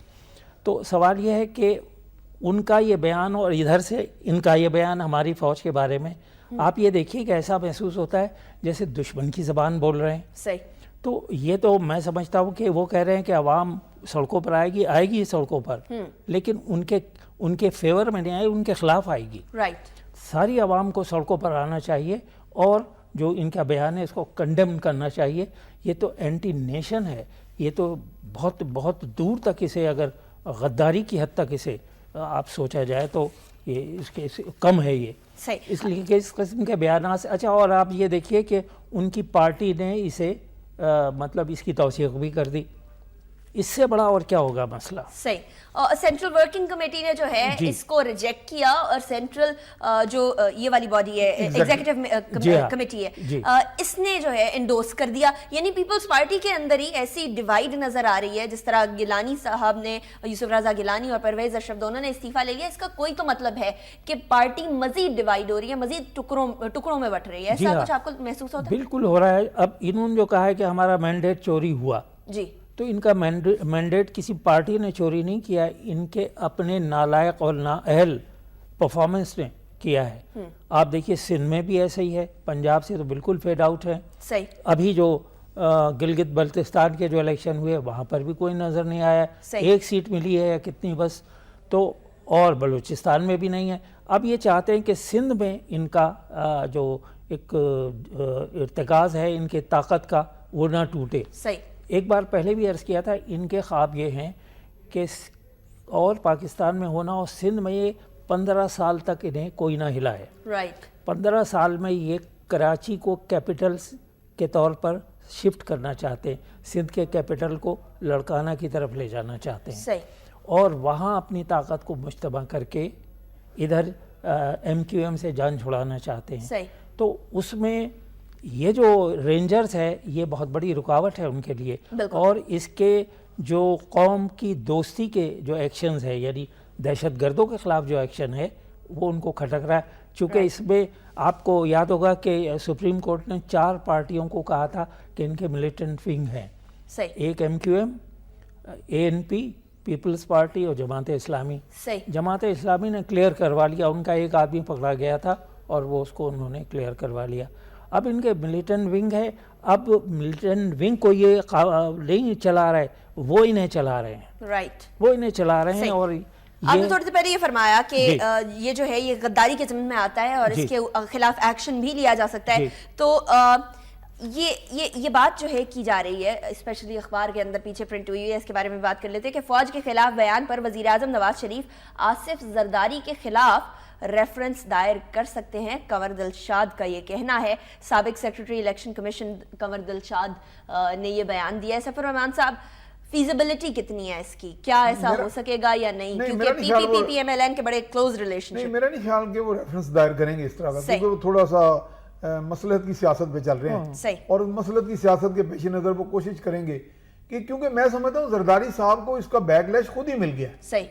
तो सवाल यह है कि उनका ये बयान और इधर से इनका ये बयान हमारी फ़ौज के बारे में, आप ये देखिए कि ऐसा महसूस होता है जैसे दुश्मन की ज़बान बोल रहे हैं। सही। तो ये तो मैं समझता हूँ कि वो कह रहे हैं कि आवाम सड़कों पर आएगी सड़कों पर, लेकिन उनके फेवर में नहीं आएगी, उनके खिलाफ आएगी। राइट। सारी आवाम को सड़कों पर आना चाहिए और जो इनका बयान है इसको कंडेम करना चाहिए। ये तो एंटी नेशन है, ये तो बहुत बहुत दूर तक इसे, अगर गद्दारी की हद तक इसे आप सोचा जाए तो ये इसके कम है ये। सही। इसलिए कि इस किस्म के बयान से अच्छा, और आप ये देखिए कि उनकी पार्टी ने इसे मतलब इसकी तौसीक़ भी कर दी। इससे बड़ा और क्या होगा मसला। सही। सेंट्रल वर्किंग कमेटी ने जो है इसको रिजेक्ट किया और सेंट्रल जो ये वाली बॉडी है, एग्जीक्यूटिव कमेटी है, इसने जो है इंडोर्स कर दिया। यानी पीपल्स पार्टी के अंदर ही ऐसी डिवाइड नजर आ रही है। जिस तरह गिलानी साहब ने, यूसुफ रजा गिलानी और परवेज अशरफ दोनों ने इस्तीफा ले लिया, इसका कोई तो मतलब है कि पार्टी मजीद डिवाइड हो रही है, मजीद टुकड़ों में बट रही है। ऐसा कुछ आपको महसूस होता है? बिल्कुल हो रहा है। अब इन्होंने जो कहा है कि हमारा मैंडेट चोरी हुआ जी, तो इनका मैंडेट किसी पार्टी ने चोरी नहीं किया, इनके अपने नालायक और नाअहल परफॉर्मेंस ने किया है। आप देखिए सिंध में भी ऐसा ही है, पंजाब से तो बिल्कुल फेड आउट है। सही। अभी जो गिलगित बल्तिस्तान के जो इलेक्शन हुए वहाँ पर भी कोई नज़र नहीं आया, एक सीट मिली है या कितनी बस, तो और बलूचिस्तान में भी नहीं है। अब ये चाहते हैं कि सिंध में इनका जो एक इर्तिकाज़ है इनके ताकत का, वो ना टूटे। सही। एक बार पहले भी अर्ज़ किया था, इनके ख्वाब ये हैं कि और पाकिस्तान में होना, और सिंध में ये 15 साल तक इन्हें कोई ना हिला है। राइट। 15 साल में ये कराची को कैपिटल्स के तौर पर शिफ्ट करना चाहते हैं, सिंध के कैपिटल को लड़काना की तरफ ले जाना चाहते हैं। सही। और वहाँ अपनी ताकत को मुश्तबा करके इधर MQM से जान छुड़ाना चाहते हैं। सही। तो उसमें ये जो रेंजर्स है ये बहुत बड़ी रुकावट है उनके लिए। और इसके जो कौम की दोस्ती के जो एक्शंस है, यानी दहशतगर्दों के खिलाफ जो एक्शन है, वो उनको खटक रहा है। चूँकि इसमें आपको याद होगा कि सुप्रीम कोर्ट ने 4 पार्टियों को कहा था कि इनके मिलिटेंट विंग हैं। सही। एक MQM, ANP, पीपल्स पार्टी और जमात इस्लामी। सही। जमात इस्लामी ने क्लियर करवा लिया, उनका एक आदमी पकड़ा गया था और वो उसको उन्होंने क्लियर करवा लिया। अब इनके मिलिटेंट विंग है, अब मिलिटेंट विंग को ये नहीं चला रहा है, वो इन्हें चला रहे हैं। राइट। वो इन्हें चला रहे हैं। और आपने थोड़ी देर पहले ये फरमाया कि ये जो है ये गद्दारी के ज़िम्मे में आता है और इसके खिलाफ एक्शन भी लिया जा सकता है। तो ये बात जो है की जा रही है, स्पेशली अखबार के अंदर पीछे प्रिंट हुई है, इसके बारे में बात कर लेते हैं कि फौज के खिलाफ बयान पर वजीर आजम नवाज शरीफ आसिफ जरदारी के खिलाफ रेफरेंस दायर कर सकते हैं। कंवर दिलशाद का ये कहना है। साबिक secretary election commission Kanwar Dilshad ने ये बयान दिया है। सफर रहमान साहब, فیزیبلٹی کتنی ہے اس کی, کیا ایسا ہو سکے گا یا نہیں, کیونکہ پی پی پی پی ایم ایل این کے بڑے کلوز ریلیشن شپ. میرا نہیں خیال کہ وہ ریفرنس دائر کریں گے اس طرح کا, کیونکہ وہ تھوڑا سا مصلحت کی سیاست پہ چل رہے ہیں, اور مصلحت کی سیاست کے پیش نظر وہ کوشش کریں گے کہ, کیونکہ میں سمجھتا ہوں زرداری صاحب کو اس کا بیک لیش خود ہی مل گیا,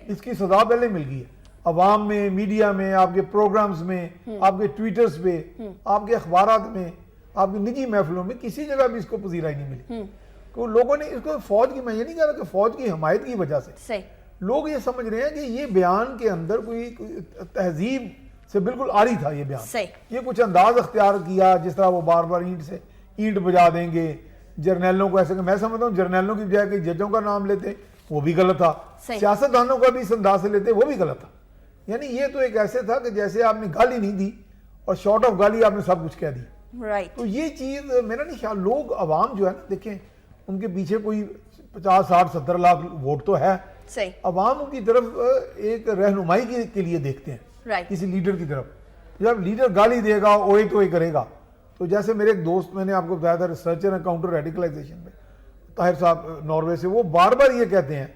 اس کی سزا پہلے مل گئی ہے, عوام میں, میڈیا میں, آپ کے پروگرامز میں, آپ کے ٹویٹرز پہ, آپ کے اخبارات میں, آپ کی نجی محفلوں میں, کسی جگہ بھی اس کو پذیرائی نہیں ملی. کہ لوگوں نے اس کو فوج کی, میں یہ نہیں کہہ رہا کہ فوج کی حمایت کی وجہ سے, لوگ یہ سمجھ رہے ہیں کہ یہ بیان کے اندر کوئی تہذیب سے بالکل عاری تھا یہ بیان, یہ کچھ انداز اختیار کیا جس طرح وہ بار بار اینٹ بجا دیں گے, جرنیلوں کو ایسے, کہ میں سمجھتا ہوں جرنیلوں کی بجائے کہ ججوں کا نام لیتے وہ بھی غلط تھا, سیاستدانوں کا بھی اس انداز سے لیتے وہ بھی غلط تھا. یعنی یہ تو ایک ایسے تھا کہ جیسے آپ نے گالی نہیں دی اور شارٹ آف گالی آپ نے سب کچھ کہہ دی. تو یہ چیز میرا نہیں خیال, لوگ عوام جو ہے نا, دیکھیں ان کے پیچھے کوئی 50, 60, 70 لاکھ ووٹ تو ہے, عوام ان کی طرف ایک رہنمائی کے لیے دیکھتے ہیں, کسی لیڈر کی طرف. جب لیڈر گالی دے گا, اوئے تو کرے گا, تو جیسے میرے ایک دوست, میں نے آپ کو بتایا تھا, ریسرچر ہیں کاؤنٹر ریڈیکلائزیشن میں, طاہر صاحب ناروے سے, وہ بار بار یہ کہتے ہیں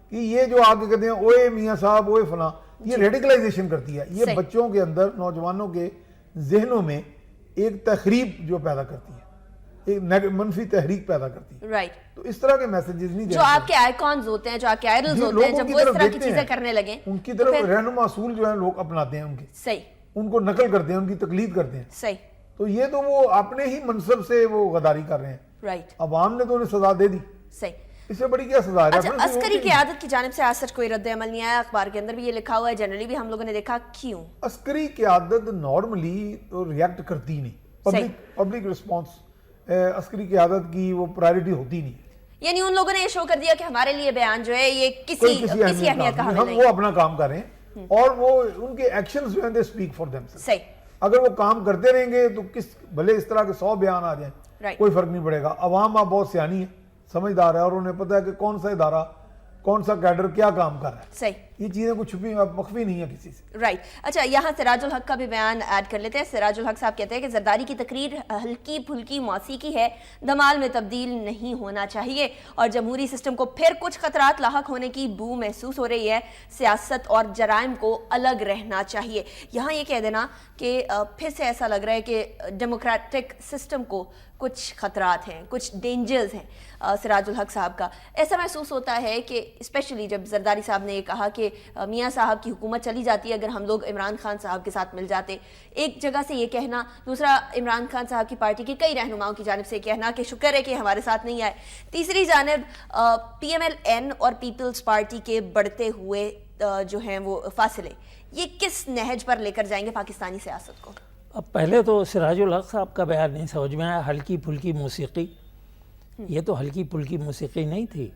کہ یہ جو آپ کہتے ہیں اوئے میاں صاحب, اوئے فلاں, یہ ریڈیکلائزیشن کرتی ہے, یہ بچوں کے اندر, نوجوانوں کے ذہنوں میں ایک تخریب جو پیدا کرتی ہے, ایک منفی تحریک پیدا کرتی ہے. تو اس طرح کے میسیجز نہیں, جو آپ کے آئیکونز ہوتے ہیں, جو آپ کے آئیڈلز ہوتے ہیں, جب وہ اس طرح کی چیزیں کرنے لگیں, ان کی طرف رہنما اصول جو ہیں لوگ اپناتے ہیں, ان کے ان کو نقل کرتے ہیں, ان کی تقلید کرتے ہیں. تو یہ تو وہ اپنے ہی منصب سے وہ غداری کر رہے ہیں, عوام نے تو انہیں سزا دے دی, اس سے بڑی کیا سزا ہے. اچھا, عسکری قیادت کی جانب سے آج تک کوئی رد عمل نہیں آیا, اخبار کے اندر بھی یہ لکھا ہوا ہے, جنرلی بھی ہم لوگوں نے دیکھا, کیوں؟ عسکری قیادت نارملی تو ریئیکٹ کرتی نہیں, پبلک رسپانس عسکری قیادت کی وہ پرائرٹی ہوتی نہیں. یعنی ان لوگوں نے یہ شو کر دیا کہ ہمارے لیے بیان جو ہے یہ کسی اہمیت کا حامل نہیں, ہم وہ اپنا کام کر رہے ہیں, اور وہ ان کے ایکشنز جو ہیں دے سپیک فار دیم سیلف. اگر وہ کام کرتے رہیں گے تو بھلے اس طرح کے 100 بیان آ جائیں, کوئی فرق نہیں پڑے گا. عوام آپ بہت سیانی ہے, سمجھدار ہے, اور انہیں پتہ ہے کہ کون سا ادارہ, کون سا کیڈر کیا کام کر رہا ہے. یہ چیزیں کچھ چھپی مخفی نہیں ہے کسی سے. اچھا, یہاں سراج الحق کا بھی بیان ایڈ کر لیتے ہیں. سراج الحق صاحب کہتے ہیں کہ زرداری کی تقریر ہلکی پھلکی موسیقی ہے, دھمال میں تبدیل نہیں ہونا چاہیے, اور جمہوری سسٹم کو پھر کچھ خطرات لاحق ہونے کی بو محسوس ہو رہی ہے, سیاست اور جرائم کو الگ رہنا چاہیے. یہاں یہ کہہ دینا کہ پھر سے ایسا لگ رہا ہے کہ ڈیموکریٹک سسٹم کو کچھ خطرات ہیں, کچھ ڈینجرز ہیں. سراج الحق صاحب کا ایسا محسوس ہوتا ہے کہ اسپیشلی جب زرداری صاحب نے یہ کہا کہ میاں صاحب کی حکومت چلی جاتی ہے اگر ہم لوگ عمران خان صاحب کے ساتھ مل جاتے, ایک جگہ سے یہ کہنا, دوسرا عمران خان صاحب کی پارٹی کے کئی رہنماؤں کی جانب سے یہ کہنا کہ شکر ہے کہ ہمارے ساتھ نہیں آئے, تیسری جانب پی ایم ایل این اور پیپلز پارٹی کے بڑھتے ہوئے جو ہیں وہ فاصلے, یہ کس نہج پر لے کر جائیں گے پاکستانی سیاست کو؟ اب پہلے تو سراج الحق صاحب کا بیان نہیں سمجھ میں آیا, ہلکی پھلکی موسیقی, یہ تو ہلکی پھلکی موسیقی نہیں تھی,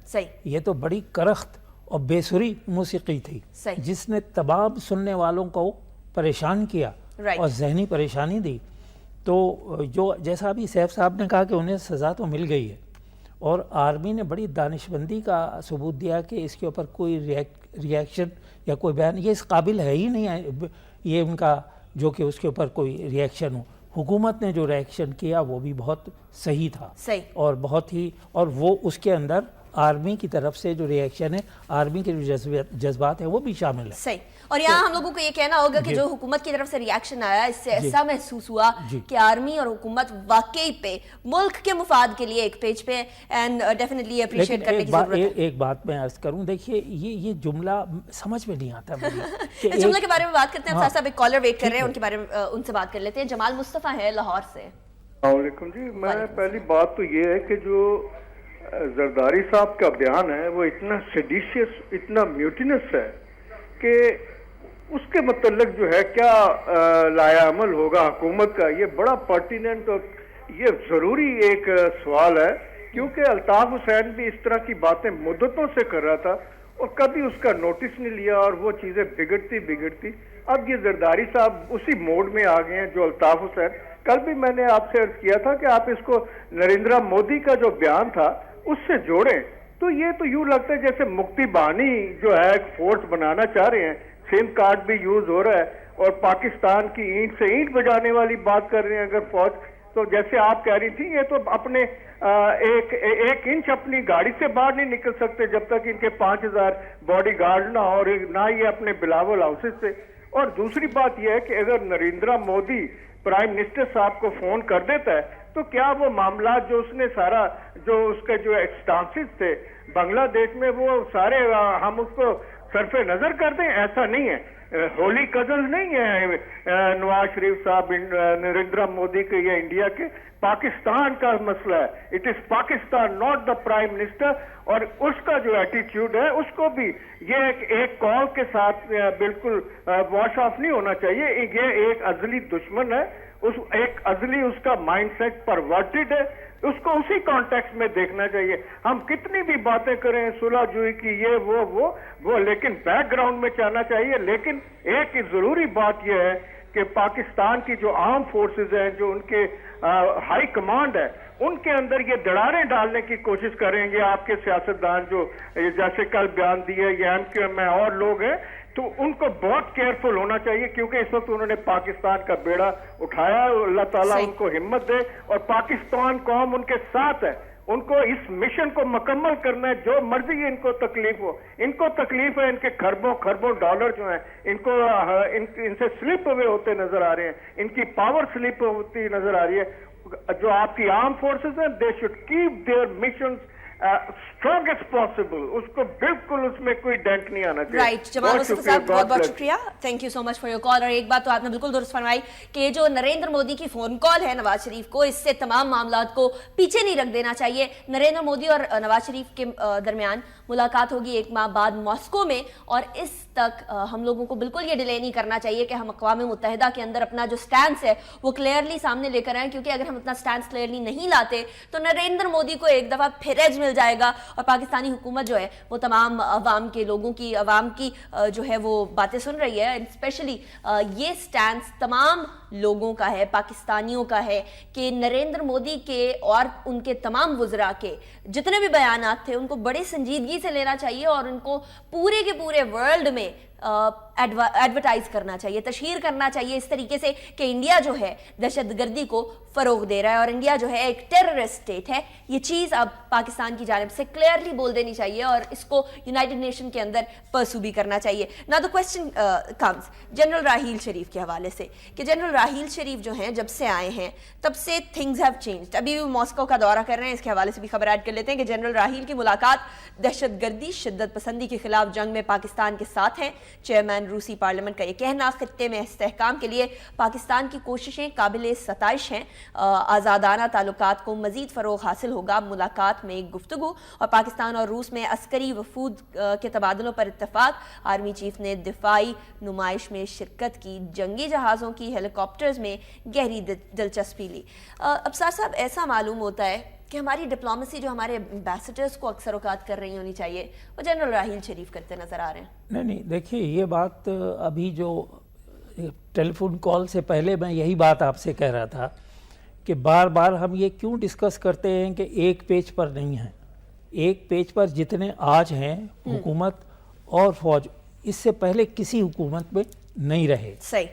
یہ تو بڑی کرخت اور بے سری موسیقی تھی, جس نے تمام سننے والوں کو پریشان کیا اور ذہنی پریشانی دی. تو جو جیسا ابھی سیف صاحب نے کہا کہ انہیں سزا تو مل گئی ہے, اور آرمی نے بڑی دانش مندی کا ثبوت دیا کہ اس کے اوپر کوئی ریئیکشن یا کوئی بیان یہ اس قابل ہے ہی نہیں ہے, یہ ان کا جو کہ اس کے اوپر کوئی ریئیکشن ہو. حکومت نے جو ریئیکشن کیا وہ بھی بہت صحیح تھا, اور بہت ہی, اور وہ اس کے اندر آرمی کی طرف سے جو ریئیکشن ہے, آرمی کے جو جذبات ہیں وہ بھی شامل ہے. اور یہاں ہم لوگوں کو یہ کہنا ہوگا کہ جو حکومت کی طرف سے ریاکشن آیا, اس سے ایسا محسوس ہوا کہ آرمی اور حکومت واقعی پہ ملک کے مفاد کے لیے ایک پیج پہ, اینڈ ڈیفینیٹلی اپریشیٹ کرنے کی ضرورت ہے. ایک بات میں عرض کروں, دیکھیے یہ جملہ سمجھ میں نہیں آتا مجھے. جملے کے بارے میں بات کرتے ہیں, صاحب ایک کالر ویٹ کر رہے ہیں, ان کے بارے میں ان سے بات کر لیتے ہیں. جمال مصطفیٰ ہے لاہور سے. السلام علیکم جی. میں پہلی بات تو یہ ہے کہ جو زرداری صاحب کا بیان ہے وہ اتنا سیڈیشیس, اتنا میوٹینس ہے کہ اس کے متعلق جو ہے کیا لایا عمل ہوگا حکومت کا, یہ بڑا پرٹیننٹ اور یہ ضروری ایک سوال ہے, کیونکہ الطاف حسین بھی اس طرح کی باتیں مدتوں سے کر رہا تھا اور کبھی اس کا نوٹس نہیں لیا, اور وہ چیزیں بگڑتی. اب یہ زرداری صاحب اسی موڈ میں آ گئے ہیں جو الطاف حسین. کل بھی میں نے آپ سے عرض کیا تھا کہ آپ اس کو نریندرا مودی کا جو بیان تھا اس سے جوڑیں, تو یہ تو یوں لگتا ہے جیسے مکتی بانی جو ہے ایک فورس بنانا چاہ رہے ہیں. سم کارڈ بھی یوز ہو رہا ہے, اور پاکستان کی اینٹ سے اینٹ بجانے والی بات کر رہے ہیں. اگر فوج تو جیسے آپ کہہ رہی تھی یہ تو اپنے ایک انچ اپنی گاڑی سے باہر نہیں نکل سکتے جب تک ان کے 5000 باڈی گارڈ نہ اور نہ یہ اپنے بلاول ہاؤسز سے. اور دوسری بات یہ ہے کہ اگر نریندر مودی پرائم منسٹر صاحب کو فون کر دیتا ہے تو کیا وہ معاملات جو اس نے سارا جو اس کے جو اسٹانسز تھے بنگلہ دیش میں وہ سارے ہم اس کو صرف نظر کر دیں؟ ایسا نہیں ہے. ہولی کزن نہیں ہے نواز شریف صاحب نریندر مودی کے یا انڈیا کے. پاکستان کا مسئلہ ہے. It is Pakistan not the prime minister. اور اس کا جو ایٹیٹیوڈ ہے اس کو بھی یہ ایک کال کے ساتھ بالکل واش آف نہیں ہونا چاہیے. یہ ایک ازلی دشمن ہے. ایک ازلی اس کا مائنڈ سیٹ پرورٹڈ ہے. اس کو اسی کانٹیکس میں دیکھنا چاہیے. ہم کتنی بھی باتیں کریں صلح جوئی کی یہ وہ لیکن بیک گراؤنڈ میں چاہنا چاہیے. لیکن ایک ضروری بات یہ ہے کہ پاکستان کی جو آرم فورسز ہیں جو ان کے ہائی کمانڈ ہے ان کے اندر یہ دراڑیں ڈالنے کی کوشش کریں گے. آپ کے سیاستدان جو جیسے کل بیان دیے یہ ایم کیو ایم اور لوگ ہیں تو ان کو بہت کیئرفل ہونا چاہیے کیونکہ اس وقت انہوں نے پاکستان کا بیڑا اٹھایا. اللہ تعالیٰ ان کو ہمت دے اور پاکستان قوم ان کے ساتھ ہے. ان کو اس مشن کو مکمل کرنا ہے. جو مرضی ان کو تکلیف ہو. ان کو تکلیف ہے ان کے خربوں ڈالر جو ہیں ان کو ان سے سلپ ہوئے ہوتے نظر آ رہے ہیں. ان کی پاور سلپ ہوتی نظر آ رہی ہے. جو آپ کی آرم فورسز ہیں they should keep their missions strong as possible. اس کو بالکل اس میں کوئی ڈینٹ نہیں آنا چاہیے. رائٹ جمال مصطفی صاحب بہت بہت شکریہ. Thank you so much for your call. اور ایک بات تو آپ نے بالکل درست فرمائی کہ جو نریندر مودی کی فون کال ہے نواز شریف کو اس سے تمام معاملات کو پیچھے نہیں رکھ دینا چاہیے. نریندر مودی اور نواز شریف کے درمیان ملاقات ہوگی 1 ماہ بعد ماسکو میں اور اس تک ہم لوگوں کو بالکل یہ ڈیلے نہیں کرنا چاہیے کہ ہم اقوام متحدہ کے اندر اپنا جو سٹینس ہے وہ کلیئرلی سامنے لے کر آئیں. کیونکہ اگر ہم اپنا سٹینس کلیئرلی نہیں لاتے تو نریندر مودی کو ایک دفعہ پھر ایج مل جائے گا اور پاکستانی حکومت جو ہے وہ تمام عوام کے لوگوں کی عوام کی جو ہے وہ باتیں سن رہی ہے. اسپیشلی یہ سٹینس تمام لوگوں کا ہے پاکستانیوں کا ہے کہ نریندر مودی کے اور ان کے تمام وزراء کے جتنے بھی بیانات تھے ان کو بڑے سنجیدگی سے لینا چاہیے اور ان کو پورے کے پورے ورلڈ میں ایڈورٹائز کرنا چاہیے, تشہیر کرنا چاہیے اس طریقے سے کہ انڈیا جو ہے دہشت گردی کو فروغ دے رہا ہے اور انڈیا جو ہے ایک ٹیررسٹ اسٹیٹ ہے. یہ چیز اب پاکستان کی جانب سے کلیئرلی بول دینی چاہیے اور اس کو یونائٹڈ نیشن کے اندر پرسو بھی کرنا چاہیے. نا دا question comes general Raheel Sharif کے حوالے سے کہ جنرل راحیل شریف جو ہیں جب سے آئے ہیں تب سے تھنگز ہیو چینجڈ. ابھی بھی ماسکو کا دورہ کر رہے ہیں. اس کے حوالے سے بھی خبر ایڈ کر لیتے ہیں کہ جنرل راحیل کی ملاقات دہشت گردی شدت پسندی کے خلاف جنگ میں پاکستان کے ساتھ ہیں. چیئرمین روسی پارلیمنٹ کا یہ کہنا خطے میں استحکام کے لیے پاکستان کی کوششیں قابل ستائش ہیں. آزادانہ تعلقات کو مزید فروغ حاصل ہوگا. ملاقات میں گفتگو اور پاکستان اور روس میں عسکری وفود کے تبادلوں پر اتفاق. آرمی چیف نے دفاعی نمائش میں شرکت کی. جنگی جہازوں کی ہیلی کاپٹرز میں گہری دلچسپی لی. ابصار صاحب ایسا معلوم ہوتا ہے کہ ہماری ڈپلومیسی جو ہمارے ایمبیسڈرز کو اکثر اوقات کر رہی ہونی چاہیے وہ جنرل راحیل شریف کرتے نظر آ رہے ہیں. نہیں دیکھیے یہ بات ابھی جو ٹیلی فون کال سے پہلے میں یہی بات آپ سے کہہ رہا تھا کہ بار بار ہم یہ کیوں ڈسکس کرتے ہیں کہ ایک پیج پر نہیں ہیں. ایک پیج پر جتنے آج ہیں حکومت اور فوج اس سے پہلے کسی حکومت میں نہیں رہے. صحیح.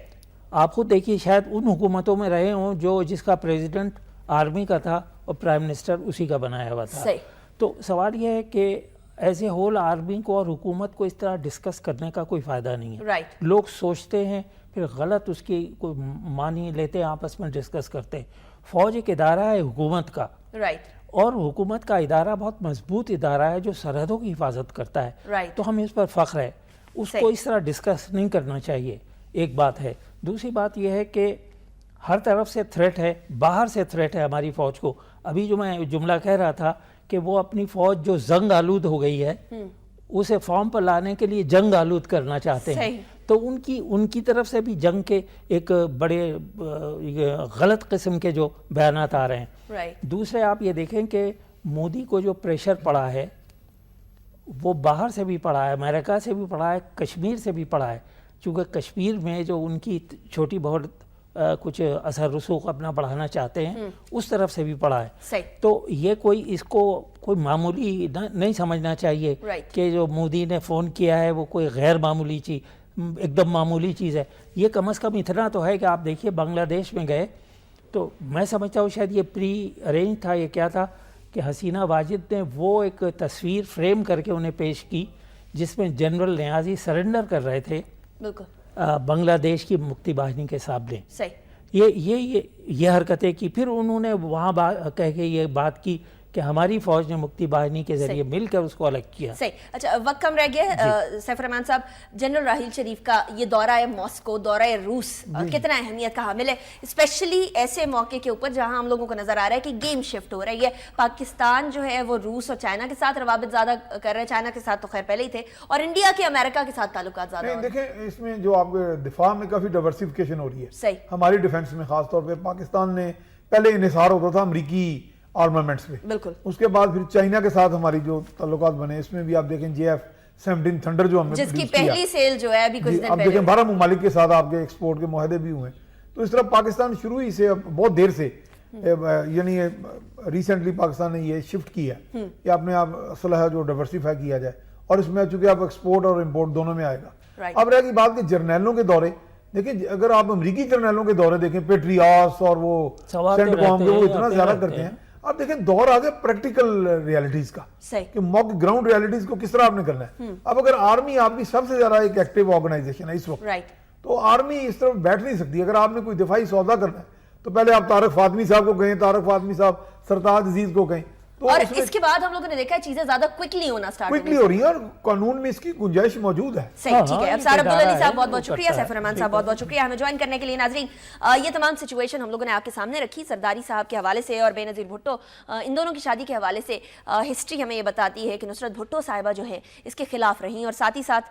آپ خود دیکھیے شاید ان حکومتوں میں رہے ہوں جو جس کا پریزیڈنٹ آرمی کا تھا اور پرائم منسٹر اسی کا بنایا ہوا تھا. تو سوال یہ ہے کہ ایز اے ہول آرمی کو اور حکومت کو اس طرح ڈسکس کرنے کا کوئی فائدہ نہیں ہے. لوگ سوچتے ہیں پھر غلط اس کی کوئی معنی لیتے ہیں آپس میں ڈسکس کرتے ہیں. فوج ایک ادارہ ہے حکومت کا اور حکومت کا ادارہ بہت مضبوط ادارہ ہے جو سرحدوں کی حفاظت کرتا ہے. تو ہم اس پر فخر ہے. اس کو اس طرح ڈسکس نہیں کرنا چاہیے. ایک بات ہے. دوسری بات یہ ہے کہ ہر طرف سے تھریٹ ہے, باہر سے تھریٹ ہے ہماری فوج کو. ابھی جو میں جملہ کہہ رہا تھا کہ وہ اپنی فوج جو زنگ آلود ہو گئی ہے اسے فارم پر لانے کے لیے جنگ آلود کرنا چاہتے ہیں. تو ان کی طرف سے بھی جنگ کے ایک بڑے غلط قسم کے جو بیانات آ رہے ہیں. دوسرے آپ یہ دیکھیں کہ مودی کو جو پریشر پڑا ہے وہ باہر سے بھی پڑا ہے, امریکہ سے بھی پڑا ہے, کشمیر سے بھی پڑا ہے. چونکہ کشمیر میں جو ان کی چھوٹی بہت کچھ اثر رسوخ اپنا بڑھانا چاہتے ہیں اس طرف سے بھی پڑا ہے. تو یہ اس کو کوئی معمولی نہیں سمجھنا چاہیے کہ جو مودی نے فون کیا ہے وہ کوئی غیر معمولی چیز, ایک دم معمولی چیز ہے. یہ کم از کم اتنا تو ہے کہ آپ دیکھیے بنگلہ دیش میں گئے तो मैं समझता हूँ शायद ये प्री अरेंज था, ये क्या था कि हसीना वाजिद ने वो एक तस्वीर फ्रेम करके उन्हें पेश की जिसमें जनरल नियाज़ी सरेंडर कर रहे थे बिल्कुल बांग्लादेश की मुक्ति बाहिनी के सामने। सही। ये हरकतें की, फिर उन्होंने वहाँ कह के ये बात की कि हमारी फौज ने मुक्ति बाहिनी के जरिए मिलकर उसको अलग किया। सही। अच्छा, वक्त कम रह गया। सैफ रहमान साहब, जनरल राहील शरीफ का ये दौरा है मॉस्को, दौरा है रूस, कितना अहमियत का हामिल है, स्पेशली ऐसे मौके के ऊपर जहां हम लोगों को नजर आ रहा है कि गेम शिफ्ट हो रही है। पाकिस्तान जो है वो रूस और चाइना के साथ रवाबित ज्यादा कर रहे हैं, चाइना के साथ तो खैर पहले ही थे, और इंडिया के अमेरिका के साथ ताल्लुकात ज्यादा। देखें, इसमें जो आपके दिफा में काफी डाइवर्सिफिकेशन हो रही है। सही। हमारी डिफेंस में खासतौर पर पाकिस्तान ने पहले इन्हिसार होता था अमरीकी आर्मामेंट्स पे, बिल्कुल। उसके बाद फिर चाइना के साथ हमारी जो ताल्लुकात बने, इसमें भी आप देखें JF-17 थंडर जो हमने जिसकी पहली सेल जो है अभी कुछ दिन आप पहले, देखें 12 ममालिक के साथ आपके एक्सपोर्ट के मुआहदे भी हुए हैं। तो इस तरह पाकिस्तान शुरू ही से बहुत देर से यानी रिसेंटली पाकिस्तान ने ये शिफ्ट किया कि अपने आप असलहा जो डाइवर्सिफाई किया जाए, और इसमें चूंकि आप एक्सपोर्ट और इम्पोर्ट दोनों में आएगा। अब रह गई बात कि जर्नैलों के दौरे, देखिए अगर आप अमरीकी जर्नैलों के दौरे देखें, पेट्रियास और वो सेंटकॉम जो वो इतना ज्यादा करते हैं, आप देखें दौर आ गया प्रैक्टिकल रियलिटीज का कि मॉक ग्राउंड रियलिटीज को किस तरह आपने करना है। अब अगर आर्मी आपकी सबसे ज्यादा एक एक्टिव ऑर्गेनाइजेशन है इस वक्त, तो आर्मी इस तरह बैठ नहीं सकती। अगर आपने कोई दिफाई सौदा करना है तो पहले आप तारक फातमी साहब को कहें, तारक फातमी साहब सरताज अजीज को कहें, तो और इसके बाद हम लोगों ने देखा है चीजें ज्यादा क्विकली होना स्टार्ट हो रही है, और कानून में इसकी गुंजाइश मौजूद है। सही, ठीक है। अब सार अब्दुल अली साहब बहुत बहुत शुक्रिया, सैफ रहमान साहब बहुत बहुत शुक्रिया हमें ज्वाइन करने के लिए। नाजरीन, ये तमाम सिचुएशन हम लोगों ने आपके सामने रखी सरदारी साहब के हवाले से और बेनज़ीर भुट्टो, इन दोनों की शादी के हवाले से। हिस्ट्री हमें ये बताती है कि नुसरत भुट्टो साहिबा जो है इसके खिलाफ रहीं, और साथ ही साथ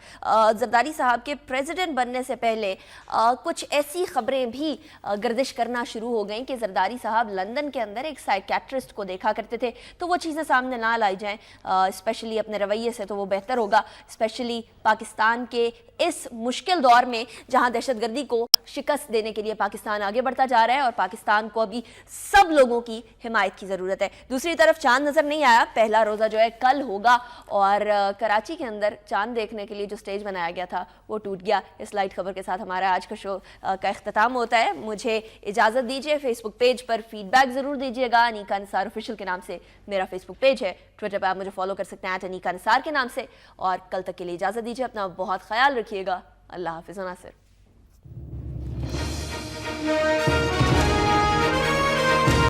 जरदारी साहब के प्रेसिडेंट बनने से पहले कुछ ऐसी खबरें भी गर्दिश करना शुरू हो गई कि जरदारी साहब लंदन के अंदर एक साइकेट्रिस्ट को देखा करते थे। तो वो चीज़ें सामने ना लाई जाएं, स्पेशली अपने रवैये से, तो वो बेहतर होगा, स्पेशली पाकिस्तान के इस मुश्किल दौर में जहां दहशतगर्दी को शिकस्त देने के लिए पाकिस्तान आगे बढ़ता जा रहा है, और पाकिस्तान को अभी सब लोगों की हिमायत की ज़रूरत है। दूसरी तरफ चांद नज़र नहीं आया, पहला रोज़ा जो है कल होगा, और कराची के अंदर चांद देखने के लिए जो स्टेज बनाया गया था वो टूट गया। इस लाइट खबर के साथ हमारा आज का शो का इख्तिताम होता है। मुझे इजाज़त दीजिए। फेसबुक पेज पर फीडबैक ज़रूर दीजिएगा, अनीका निसार ऑफिशियल के नाम से मेरा फेसबुक पेज है। ट्विटर पर आप मुझे फॉलो कर सकते हैं @अनीका निसार के नाम से। और कल तक के लिए इजाज़त दीजिए, अपना बहुत ख्याल रखिएगा। अल्लाह हाफिज़ नासिर।